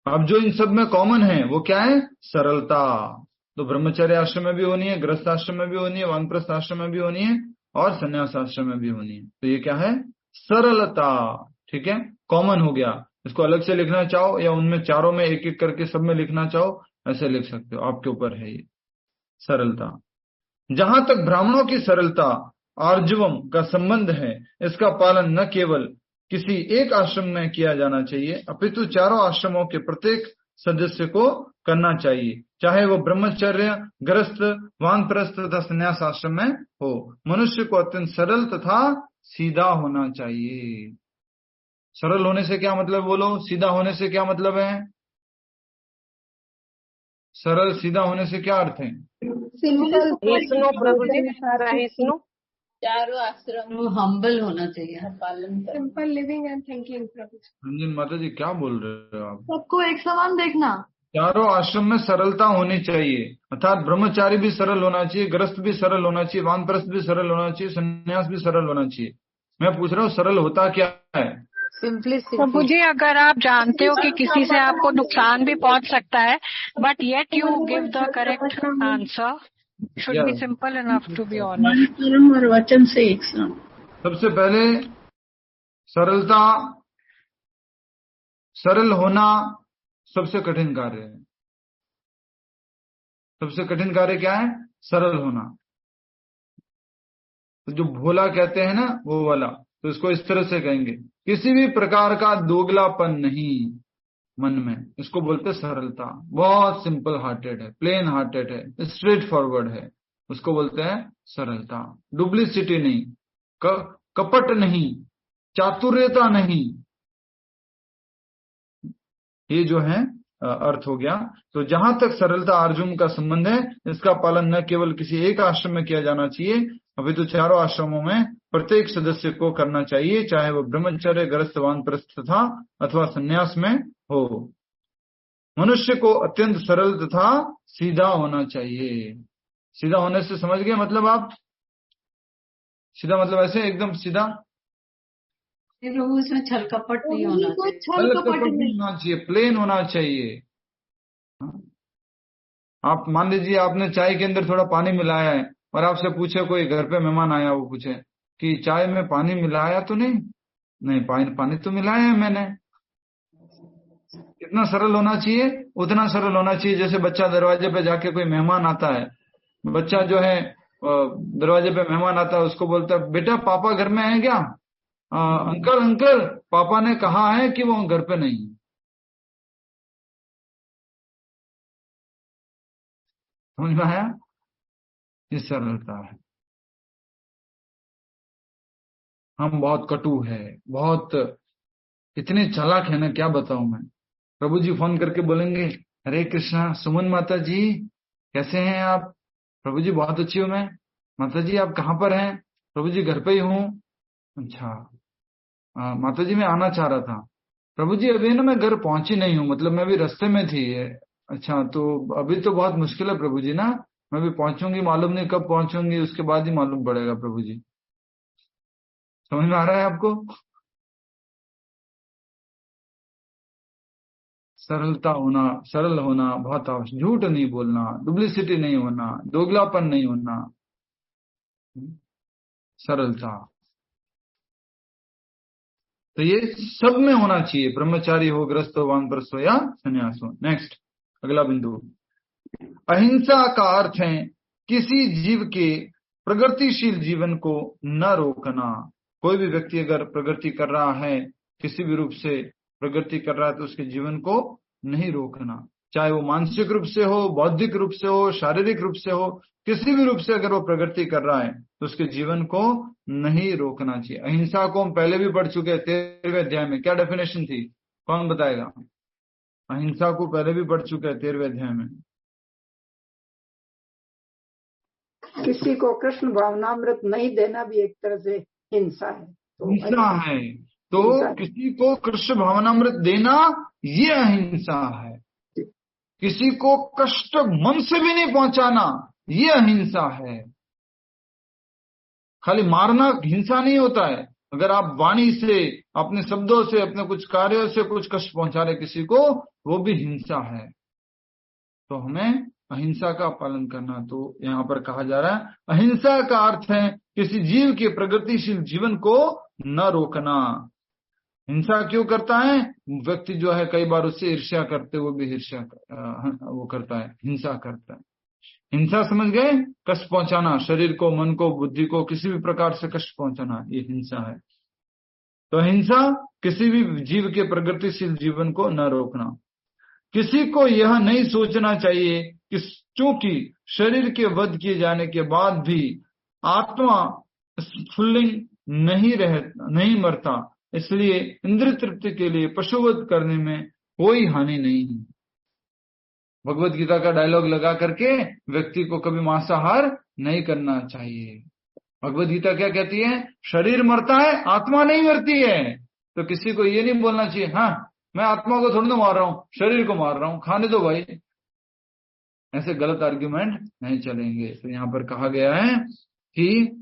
अब जो इन सब में कॉमन है वो क्या है? सरलता। तो ब्रह्मचर्य आश्रम में भी होनी है, गृहस्थ आश्रम में भी होनी है, वानप्रस्थ आश्रम में भी होनी है, और संन्यास आश्रम में भी होनी है। तो ये क्या है? सरलता। ठीक है, कॉमन हो गया। इसको अलग से लिखना चाहो या उनमें चारों में एक एक करके सब में लिखना चाहो, ऐसे लिख सकते हो, आपके ऊपर है ये। सरलता। जहां तक ब्राह्मणों की सरलता आर्जवम का संबंध है, इसका पालन न केवल किसी एक आश्रम में किया जाना चाहिए, अपितु चारों आश्रमों के प्रत्येक सदस्य को करना चाहिए, चाहे वो ब्रह्मचर्य, गृहस्थ, वानप्रस्थ तथा संन्यास आश्रम में हो। मनुष्य को अत्यंत सरल तथा सीधा होना चाहिए। सरल होने से क्या मतलब? बोलो, सीधा होने से क्या मतलब है? सरल सीधा होने से क्या अर्थ है? चारों आश्रम हम्बल होना चाहिए, पालन करना। Simple living and thinking. Ranjan माता जी क्या बोल रहे हो आप? सबको एक समान देखना। चारों आश्रम में सरलता होनी चाहिए, अर्थात ब्रह्मचारी भी सरल होना चाहिए, गृहस्थ भी सरल होना चाहिए, वानप्रस्थ भी सरल होना चाहिए, संन्यास भी सरल होना चाहिए। मैं पूछ रहा हूँ सरल होता क्या है? प्रभु जी, अगर आप जानते हो कि किसी से आपको नुकसान भी पहुंच सकता है, but yet you give the correct answer, should be simple enough to be honest. कर्म और वचन से एक साथ। सबसे पहले सरलता, सरल होना सबसे कठिन कार्य है। सबसे कठिन कार्य क्या है? सरल होना। तो जो भोला कहते हैं ना, वो वाला, तो इसको इस तरह से कहेंगे, किसी भी प्रकार का दोगलापन नहीं मन में, इसको बोलते सरलता। बहुत सिंपल हार्टेड है, प्लेन हार्टेड है, स्ट्रेट फॉरवर्ड है, उसको बोलते हैं सरलता। डुप्लिसिटी नहीं, कपट नहीं, चातुर्यता नहीं, ये जो है अर्थ हो गया। तो जहां तक सरलता अर्जुन का संबंध है, इसका पालन न केवल किसी एक आश्रम में किया जाना चाहिए, अभी तो चारों आश्रमों में प्रत्येक सदस्य को करना चाहिए, चाहे वो ब्रह्मचर्य, गृहस्थ, वानप्रस्थ था अथवा संन्यास में हो। मनुष्य को अत्यंत सरल तथा सीधा होना चाहिए। सीधा होने से समझ गए मतलब आप? सीधा मतलब ऐसे एकदम सीधा, प्रभु इसमें छल कपट नहीं होना चाहिए। छल कपट नहीं होना चाहिए, प्लेन होना चाहिए। आप मान लीजिए आपने चाय के अंदर थोड़ा पानी मिलाया है और आपसे पूछे, कोई घर पे मेहमान आया, वो पूछे कि चाय में पानी मिलाया तो नहीं? नहीं, पानी तो मिलाया है मैंने। कितना सरल होना चाहिए? उतना सरल होना चाहिए जैसे बच्चा दरवाजे पे जाके, कोई मेहमान आता है, बच्चा जो है दरवाजे पे मेहमान आता है, उसको बोलता है, बेटा पापा घर में है क्या? अंकल अंकल, पापा ने कहा है कि वो घर पे नहीं। समझ में आया? ये सरलता है। हम बहुत कटु है, बहुत इतने चालाक है ना, क्या बताऊं मैं। प्रभु जी फोन करके बोलेंगे, हरे कृष्णा, सुमन माता जी कैसे हैं आप? प्रभु जी बहुत अच्छी हूं मैं। माता जी आप कहाँ पर हैं? प्रभु जी घर पे ही हूँ। अच्छा माता जी मैं आना चाह रहा था। प्रभु जी अभी ना मैं घर पहुंची नहीं हूँ, मतलब मैं भी रास्ते में थी। अच्छा तो अभी तो बहुत मुश्किल है प्रभु जी ना, मैं भी पहुंचूंगी, मालूम नहीं कब पहुंचूंगी, उसके बाद ही मालूम पड़ेगा प्रभु जी। समझ में आ रहा है आपको? सरलता होना, सरल होना बहुत आवश्यक, झूठ नहीं बोलना, डुप्लिसिटी नहीं होना, दोगलापन नहीं होना, सरलता, तो ये सब में होना चाहिए, ब्रह्मचारी हो, गृहस्थ हो, वानप्रस्थ हो या संन्यास हो। नेक्स्ट अगला बिंदु, अहिंसा का अर्थ है किसी जीव के प्रगतिशील जीवन को न रोकना। कोई भी व्यक्ति अगर प्रगति कर रहा है, किसी भी रूप से प्रगति कर रहा है, तो उसके जीवन को नहीं रोकना, चाहे वो मानसिक रूप से हो, बौद्धिक रूप से हो, शारीरिक रूप से हो, किसी भी रूप से अगर वो प्रगति कर रहा है तो उसके जीवन को नहीं रोकना चाहिए। अहिंसा को हम पहले भी पढ़ चुके हैं 13वें अध्याय में। क्या डेफिनेशन थी, कौन बताएगा? अहिंसा को पहले भी पढ़ चुके हैं 13वें अध्याय में। किसी को कृष्ण भावनामृत नहीं देना भी एक तरह से हिंसा है। हिंसा है, तो किसी को कृष्ण भावनामृत देना ये अहिंसा है। किसी को कष्ट मन से भी नहीं पहुंचाना ये अहिंसा है। खाली मारना हिंसा नहीं होता है, अगर आप वाणी से, अपने शब्दों से, अपने कुछ कार्यों से कुछ कष्ट पहुंचा रहे किसी को, वो भी हिंसा है। तो हमें अहिंसा का पालन करना। तो यहाँ पर कहा जा रहा है अहिंसा का अर्थ है किसी जीव के प्रगतिशील जीवन को न रोकना। हिंसा क्यों करता है व्यक्ति? जो है कई बार उससे ईर्ष्या करते हुए भी ईर्ष्या वो करता है, हिंसा करता है। हिंसा समझ गए? कष्ट पहुंचाना, शरीर को, मन को, बुद्धि को, किसी भी प्रकार से कष्ट पहुंचाना, ये हिंसा है। तो हिंसा किसी भी जीव के प्रगतिशील जीवन को न रोकना। किसी को यह नहीं सोचना चाहिए कि चूंकि शरीर के वध किए जाने के बाद भी आत्मा स्फुल्लिंग नहीं मरता, इसलिए इंद्रिय तृप्ति के लिए पशुवध करने में कोई हानि नहीं है। भगवत गीता का डायलॉग लगा करके व्यक्ति को कभी मांसाहार नहीं करना चाहिए। भगवत गीता क्या कहती है? शरीर मरता है, आत्मा नहीं मरती है। तो किसी को ये नहीं बोलना चाहिए हाँ मैं आत्मा को थोड़ी ना मार रहा हूं, शरीर को मार रहा हूं, खाने दो भाई। ऐसे गलत आर्ग्यूमेंट नहीं चलेंगे। तो यहाँ पर कहा गया है कि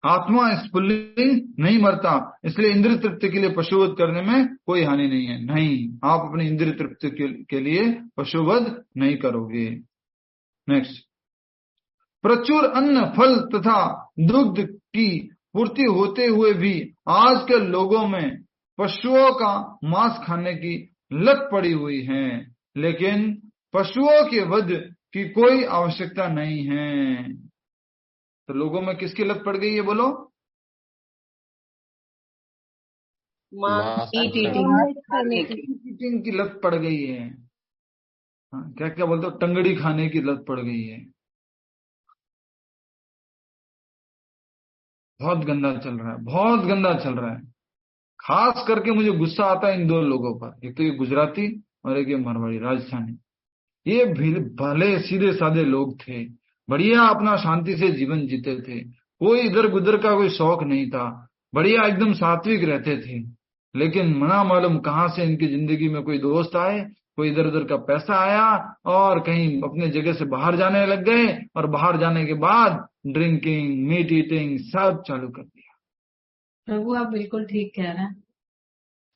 आत्मा स्फुल्लिंग नहीं मरता, इसलिए इंद्रिय तृप्ति के लिए पशुवध करने में कोई हानि नहीं है। नहीं, आप अपनी इंद्रिय तृप्ति के लिए पशुवध नहीं करोगे। नेक्स्ट, प्रचुर अन्न, फल तथा दुग्ध की पूर्ति होते हुए भी आज के लोगों में पशुओं का मांस खाने की लत पड़ी हुई है, लेकिन पशुओं के वध की कोई आवश्यकता नहीं है। तो लोगों में किसकी लत पड़ गई है बोलो? ईटिंग की लत पड़ गई है। क्या क्या बोलते हो? टंगड़ी खाने की लत पड़ गई है। बहुत गंदा चल रहा है, बहुत गंदा चल रहा है। खास करके मुझे गुस्सा आता है इन दो लोगों पर, एक तो ये गुजराती और एक ये मारवाड़ी राजस्थानी। ये भले सीधे साधे लोग थे, बढ़िया अपना शांति से जीवन जीते थे, कोई इधर गुदर का कोई शौक नहीं था, बढ़िया एकदम सात्विक रहते थे। लेकिन मना मालूम कहां से इनकी जिंदगी में कोई दोस्त आए, कोई इधर उधर का पैसा आया और कहीं अपने जगह से बाहर जाने लग गए, और बाहर जाने के बाद ड्रिंकिंग, मीट ईटिंग सब चालू कर दिया। प्रभु आप बिल्कुल ठीक कह रहे हैं।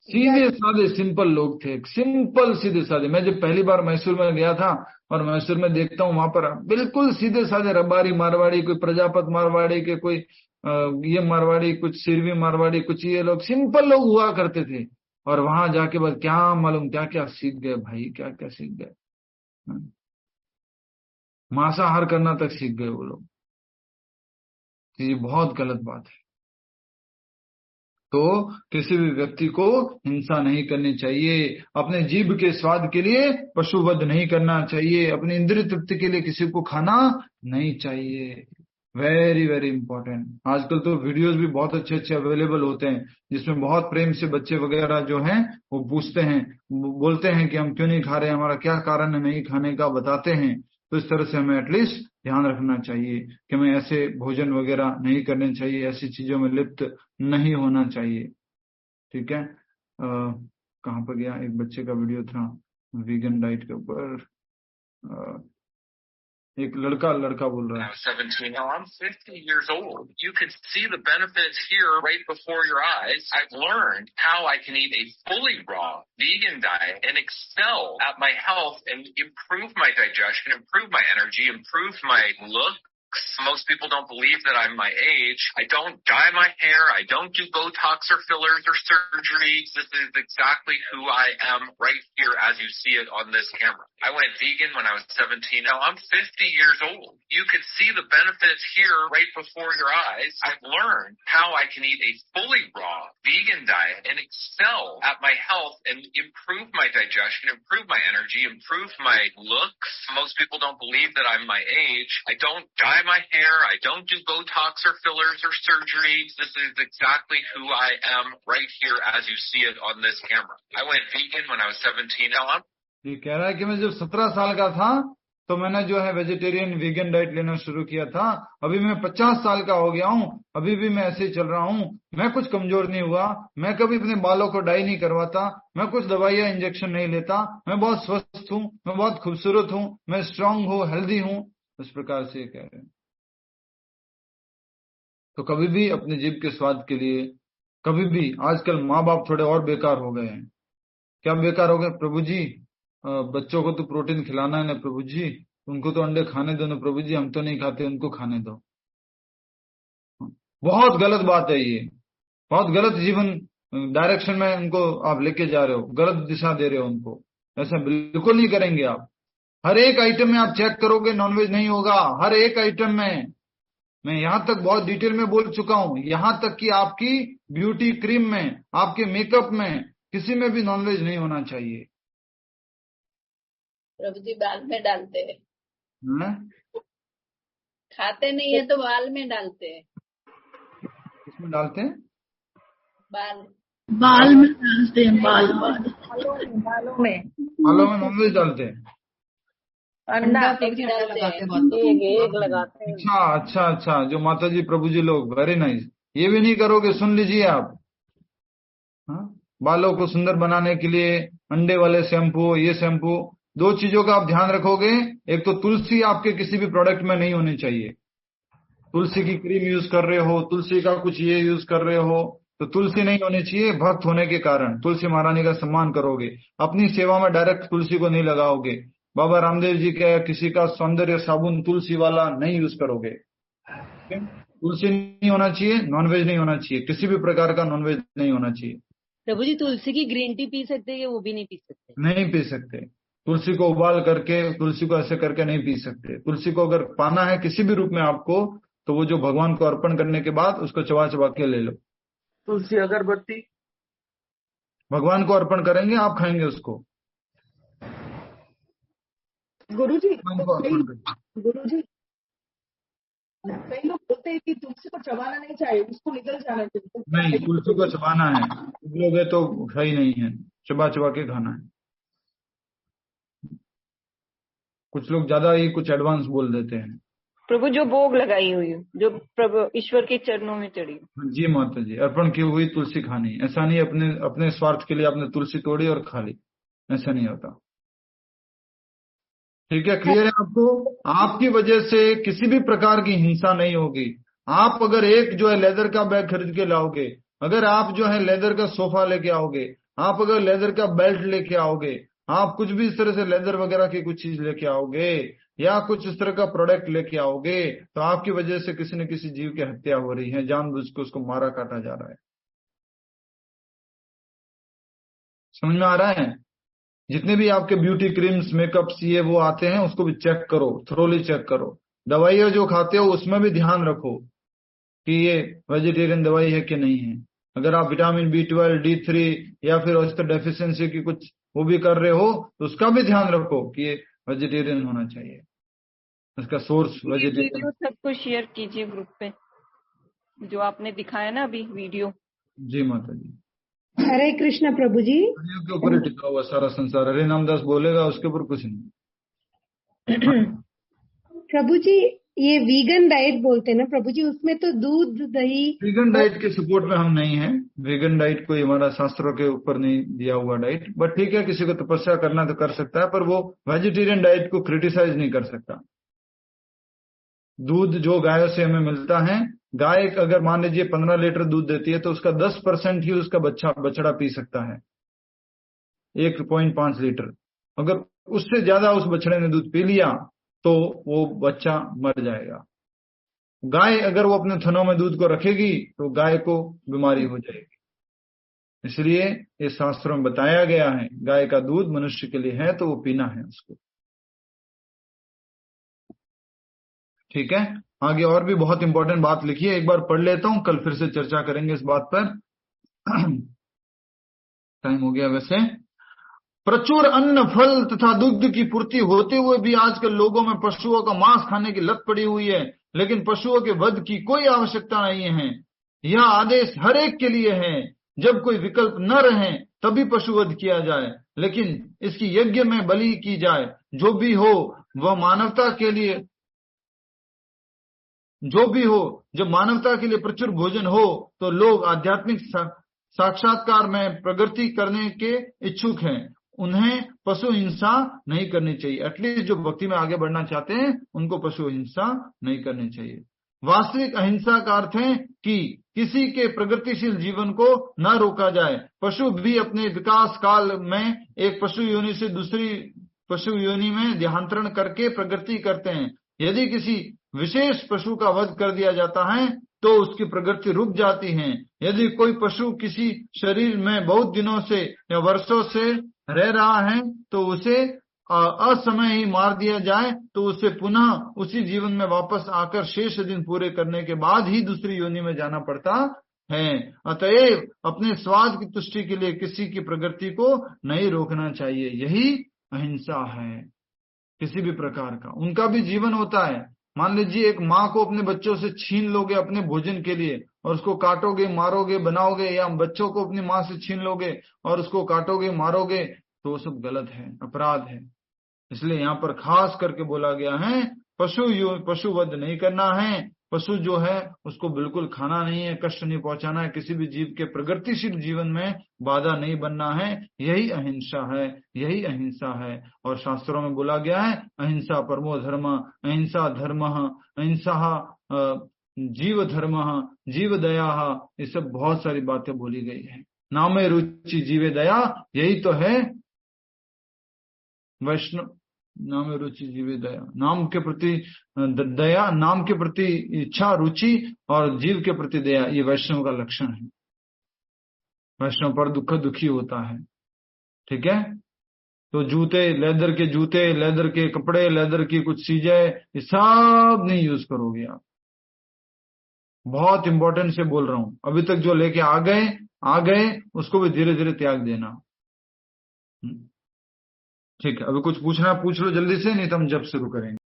सीधे साधे सिंपल लोग थे, सिंपल सीधे साधे। मैं जब पहली बार मैसूर में गया था और मैसूर में देखता हूँ वहां पर बिल्कुल सीधे साधे रबारी मारवाड़ी, कोई प्रजापत मारवाड़ी के, कोई ये मारवाड़ी, कुछ सिरवी मारवाड़ी, कुछ ये लोग सिंपल लोग हुआ करते थे। और वहां जाके बाद क्या मालूम क्या क्या सीख गए भाई, क्या क्या सीख गए। मांसाहार करना तक सीख गए वो लोग। ये बहुत गलत बात है। तो किसी भी व्यक्ति को हिंसा नहीं करनी चाहिए, अपने जीभ के स्वाद के लिए पशुवध नहीं करना चाहिए, अपनी इंद्रिय तृप्ति के लिए किसी को खाना नहीं चाहिए। Very very important. आजकल तो वीडियोस भी बहुत अच्छे अच्छे अवेलेबल होते हैं, जिसमें बहुत प्रेम से बच्चे वगैरह जो हैं वो पूछते हैं, बोलते हैं कि हम क्यों नहीं खा रहे, हमारा क्या कारण है नहीं खाने का, बताते हैं। तो इस तरह से हमें एटलीस्ट ध्यान रखना चाहिए कि हमें ऐसे भोजन वगैरह नहीं करने चाहिए, ऐसी चीजों में लिप्त नहीं होना चाहिए। ठीक है, कहाँ पर गया, एक बच्चे का वीडियो था वीगन डाइट के ऊपर, एक लड़का बोल रहा है। 17. Now I'm 50 years old. You could see the benefits here right before your eyes. I've learned how I can eat a fully raw vegan diet and excel at my health and improve my digestion, improve my energy, improve my look. Most people don't believe that I'm my age. I don't dye my hair. I don't do Botox or fillers or surgeries. This is exactly who I am right here as you see it on this camera. I went vegan when I was 17. Now I'm 50 years old. You can see the benefits here right before your eyes. I've learned how I can eat a fully raw vegan diet and excel at my health and improve my digestion, improve my energy, improve my looks. Most people don't believe that I'm my age. I don't dye my hair. I don't do Botox or fillers or surgeries. This is exactly who I am right here as you see it on this camera. I went vegan when I was 17. Now I'm ये कह रहा है कि मैं जब 17 साल का था तो मैंने जो है वेजिटेरियन वीगन डाइट लेना शुरू किया था। अभी मैं 50 साल का हो गया हूँ, अभी भी मैं ऐसे ही चल रहा हूँ। मैं कुछ कमजोर नहीं हुआ, मैं कभी अपने बालों को डाई नहीं करवाता, मैं कुछ दवाइयाँ इंजेक्शन नहीं लेता, मैं बहुत स्वस्थ हूँ, मैं बहुत खूबसूरत हूँ, मैं स्ट्रांग हूँ, हेल्दी हूँ। इस प्रकार से कह रहे हैं। तो कभी भी अपने जीभ के स्वाद के लिए कभी भी, आजकल माँ बाप थोड़े और बेकार हो गए हैं। क्या बेकार हो गए? प्रभु जी बच्चों को तो प्रोटीन खिलाना है ना प्रभु जी, उनको तो अंडे खाने दो ना प्रभु जी, हम तो नहीं खाते, उनको खाने दो। बहुत गलत बात है ये, बहुत गलत जीवन डायरेक्शन में उनको आप लेके जा रहे हो, गलत दिशा दे रहे हो उनको। ऐसा बिल्कुल नहीं करेंगे आप। हर एक आइटम में आप चेक करोगे नॉनवेज नहीं होगा, हर एक आइटम में। मैं यहां तक बहुत डिटेल में बोल चुका हूं, यहां तक कि आपकी ब्यूटी क्रीम में, आपके मेकअप में, किसी में भी नॉनवेज नहीं होना चाहिए। प्रभु जी बाल में डालते हैं, खाते नहीं है तो बाल में डालते हैं। किसमें डालते हैं? बाल में डालते हैं, बालों में नॉनवेज डालते हैं। अंडा एक लगाते हैं। अच्छा, जो माता जी प्रभु जी लोग, वेरी नाइस। ये भी नहीं करोगे, सुन लीजिए आप। बालों को सुंदर बनाने के लिए अंडे वाले शैम्पू, ये शैम्पू, दो चीजों का आप ध्यान रखोगे। एक तो तुलसी आपके किसी भी प्रोडक्ट में नहीं होनी चाहिए। तुलसी की क्रीम यूज कर रहे हो, तुलसी का कुछ ये यूज कर रहे हो, तो तुलसी नहीं होनी चाहिए। भक्त होने के कारण तुलसी महारानी का सम्मान करोगे, अपनी सेवा में डायरेक्ट तुलसी को नहीं लगाओगे। बाबा रामदेव जी के किसी का सौंदर्य साबुन तुलसी वाला नहीं यूज करोगे। तुलसी नहीं होना चाहिए, नॉनवेज नहीं होना चाहिए, किसी भी प्रकार का नॉनवेज नहीं होना चाहिए। प्रभु जी तुलसी की ग्रीन टी पी सकते हैं, वो भी नहीं पी सकते? नहीं पी सकते। तुलसी को उबाल करके, तुलसी को ऐसे करके नहीं पी सकते। तुलसी को अगर पाना है किसी भी रूप में आपको, तो वो जो भगवान को अर्पण करने के बाद उसको चबा चबा के ले लो। तुलसी अगरबत्ती भगवान को अर्पण करेंगे, आप खाएंगे उसको। गुरुजी कई लोग बोलते हैं कि तुलसी को चबाना नहीं चाहिए, उसको निकल जाना चाहिए। नहीं, तुलसी को चबाना है, निकलोगे तो सही नहीं है, चबा चबा के खाना है। कुछ लोग ज्यादा ही कुछ एडवांस बोल देते हैं। प्रभु जो भोग लगाई हुई, जो प्रभु ईश्वर के चरणों में चढ़ी। जी माता जी, अर्पण की हुई तुलसी खानी। ऐसा नहीं अपने स्वार्थ के लिए आपने तुलसी तोड़ी और खा ली, ऐसा नहीं होता। ठीक है, क्लियर है आपको? आपकी वजह से किसी भी प्रकार की हिंसा नहीं होगी। आप अगर एक जो है लेदर का बैग खरीद के लाओगे, अगर आप जो है लेदर का सोफा लेके आओगे, आप अगर लेदर का बेल्ट लेके आओगे, आप कुछ भी इस तरह से लेदर वगैरह की कुछ चीज लेके आओगे या कुछ इस तरह का प्रोडक्ट लेके आओगे, तो आपकी वजह से किसी न किसी जीव की हत्या हो रही है, जानबूझ के उसको मारा काटा जा रहा है। समझ में आ रहा है? जितने भी आपके ब्यूटी क्रीम्स, मेकअप्स ये वो आते हैं, उसको भी चेक करो, थ्रोली चेक करो। दवाइयां जो खाते हो उसमें भी ध्यान रखो कि ये वेजिटेरियन दवाई है कि नहीं है। अगर आप विटामिन B12, D3 या फिर ऑयस्टर डेफिशिएंसी की कुछ वो भी कर रहे हो, तो उसका भी ध्यान रखो कि ये वेजिटेरियन होना चाहिए, उसका सोर्स वेजिटेरियन। सबको शेयर कीजिए ग्रुप पे, जो आपने दिखाया ना अभी वीडियो। जी माता जी। हरे कृष्ण प्रभु जी। के ऊपर ही टिका हुआ सारा संसार, हरे नामदास बोलेगा उसके ऊपर कुछ नहीं। प्रभु जी ये वीगन डाइट बोलते हैं ना प्रभु जी, उसमें तो दूध दही। वीगन डाइट के सपोर्ट में हम नहीं है। वीगन डाइट कोई हमारा शास्त्रों के ऊपर नहीं दिया हुआ डाइट, बट ठीक है, किसी को तपस्या करना तो कर सकता है, पर वो वेजिटेरियन डाइट को क्रिटिसाइज नहीं कर सकता। दूध जो गायों से हमें मिलता है, गाय अगर मान लीजिए 15 लीटर दूध देती है तो उसका 10% ही उसका बछड़ा पी सकता है, 1.5 लीटर। अगर उससे ज्यादा उस बछड़े ने दूध पी लिया तो वो बच्चा मर जाएगा। गाय अगर वो अपने थनों में दूध को रखेगी तो गाय को बीमारी हो जाएगी। इसलिए ये शास्त्रों में बताया गया है गाय का दूध मनुष्य के लिए है तो वो पीना है उसको। ठीक है, आगे और भी बहुत इंपॉर्टेंट बात लिखी है, एक बार पढ़ लेता हूं, कल फिर से चर्चा करेंगे इस बात पर। टाइम हो गया वैसे। प्रचुर अन्न फल तथा दुग्ध की पूर्ति होते हुए भी आजकल लोगों में पशुओं का मांस खाने की लत पड़ी हुई है, लेकिन पशुओं के वध की कोई आवश्यकता नहीं है। यह आदेश हर एक के लिए है। जब कोई विकल्प न रहे तभी पशुवध किया जाए, लेकिन इसकी यज्ञ में बलि की जाए। जो भी हो वह मानवता के लिए, जब मानवता के लिए प्रचुर भोजन हो तो लोग आध्यात्मिक साक्षात्कार में प्रगति करने के इच्छुक हैं। उन्हें पशु हिंसा नहीं करनी चाहिए। एटलीस्ट जो भक्ति में आगे बढ़ना चाहते हैं उनको पशु हिंसा नहीं करनी चाहिए। वास्तविक अहिंसा का अर्थ है कि किसी के प्रगतिशील जीवन को न रोका जाए। पशु भी अपने विकास काल में एक पशु योनि से दूसरी पशु योनि में देहांतरण करके प्रगति करते हैं। यदि किसी विशेष पशु का वध कर दिया जाता है तो उसकी प्रगति रुक जाती है। यदि कोई पशु किसी शरीर में बहुत दिनों से या वर्षों से रह रहा है तो उसे असमय ही मार दिया जाए तो उसे पुनः उसी जीवन में वापस आकर शेष दिन पूरे करने के बाद ही दूसरी योनि में जाना पड़ता है। अतएव अपने स्वाद की तुष्टि के लिए किसी की प्रगति को नहीं रोकना चाहिए। यही अहिंसा है किसी भी प्रकार का। उनका भी जीवन होता है। मान लीजिए एक माँ को अपने बच्चों से छीन लोगे अपने भोजन के लिए और उसको काटोगे, मारोगे, बनाओगे, या बच्चों को अपनी माँ से छीन लोगे और उसको काटोगे, मारोगे, तो वो सब गलत है, अपराध है। इसलिए यहाँ पर खास करके बोला गया है पशुवध नहीं करना है। पशु जो है उसको बिल्कुल खाना नहीं है, कष्ट नहीं पहुंचाना है, किसी भी जीव के प्रगतिशील जीवन में बाधा नहीं बनना है। यही अहिंसा है, यही अहिंसा है। और शास्त्रों में बोला गया है अहिंसा परमो धर्म, अहिंसा धर्म, अहिंसा जीव धर्म, जीव दया, ये सब बहुत सारी बातें बोली गई है। नामे रुचि जीवे दया, यही तो है वैष्णव। नाम रुचि जीवे दया, नाम के प्रति दया, नाम के प्रति इच्छा, रुचि, और जीव के प्रति दया, ये वैष्णव का लक्षण है। वैष्णव पर दुखी होता है। ठीक है, तो जूते, लेदर के जूते, लेदर के कपड़े, लेदर की कुछ चीजें, ये सब नहीं यूज करोगे आप। बहुत इंपॉर्टेंट से बोल रहा हूं। अभी तक जो लेके आ गए उसको भी धीरे धीरे त्याग देना। ठीक है, अभी कुछ पूछना पूछ लो जल्दी से, नहीं तो हम जब शुरू करेंगे।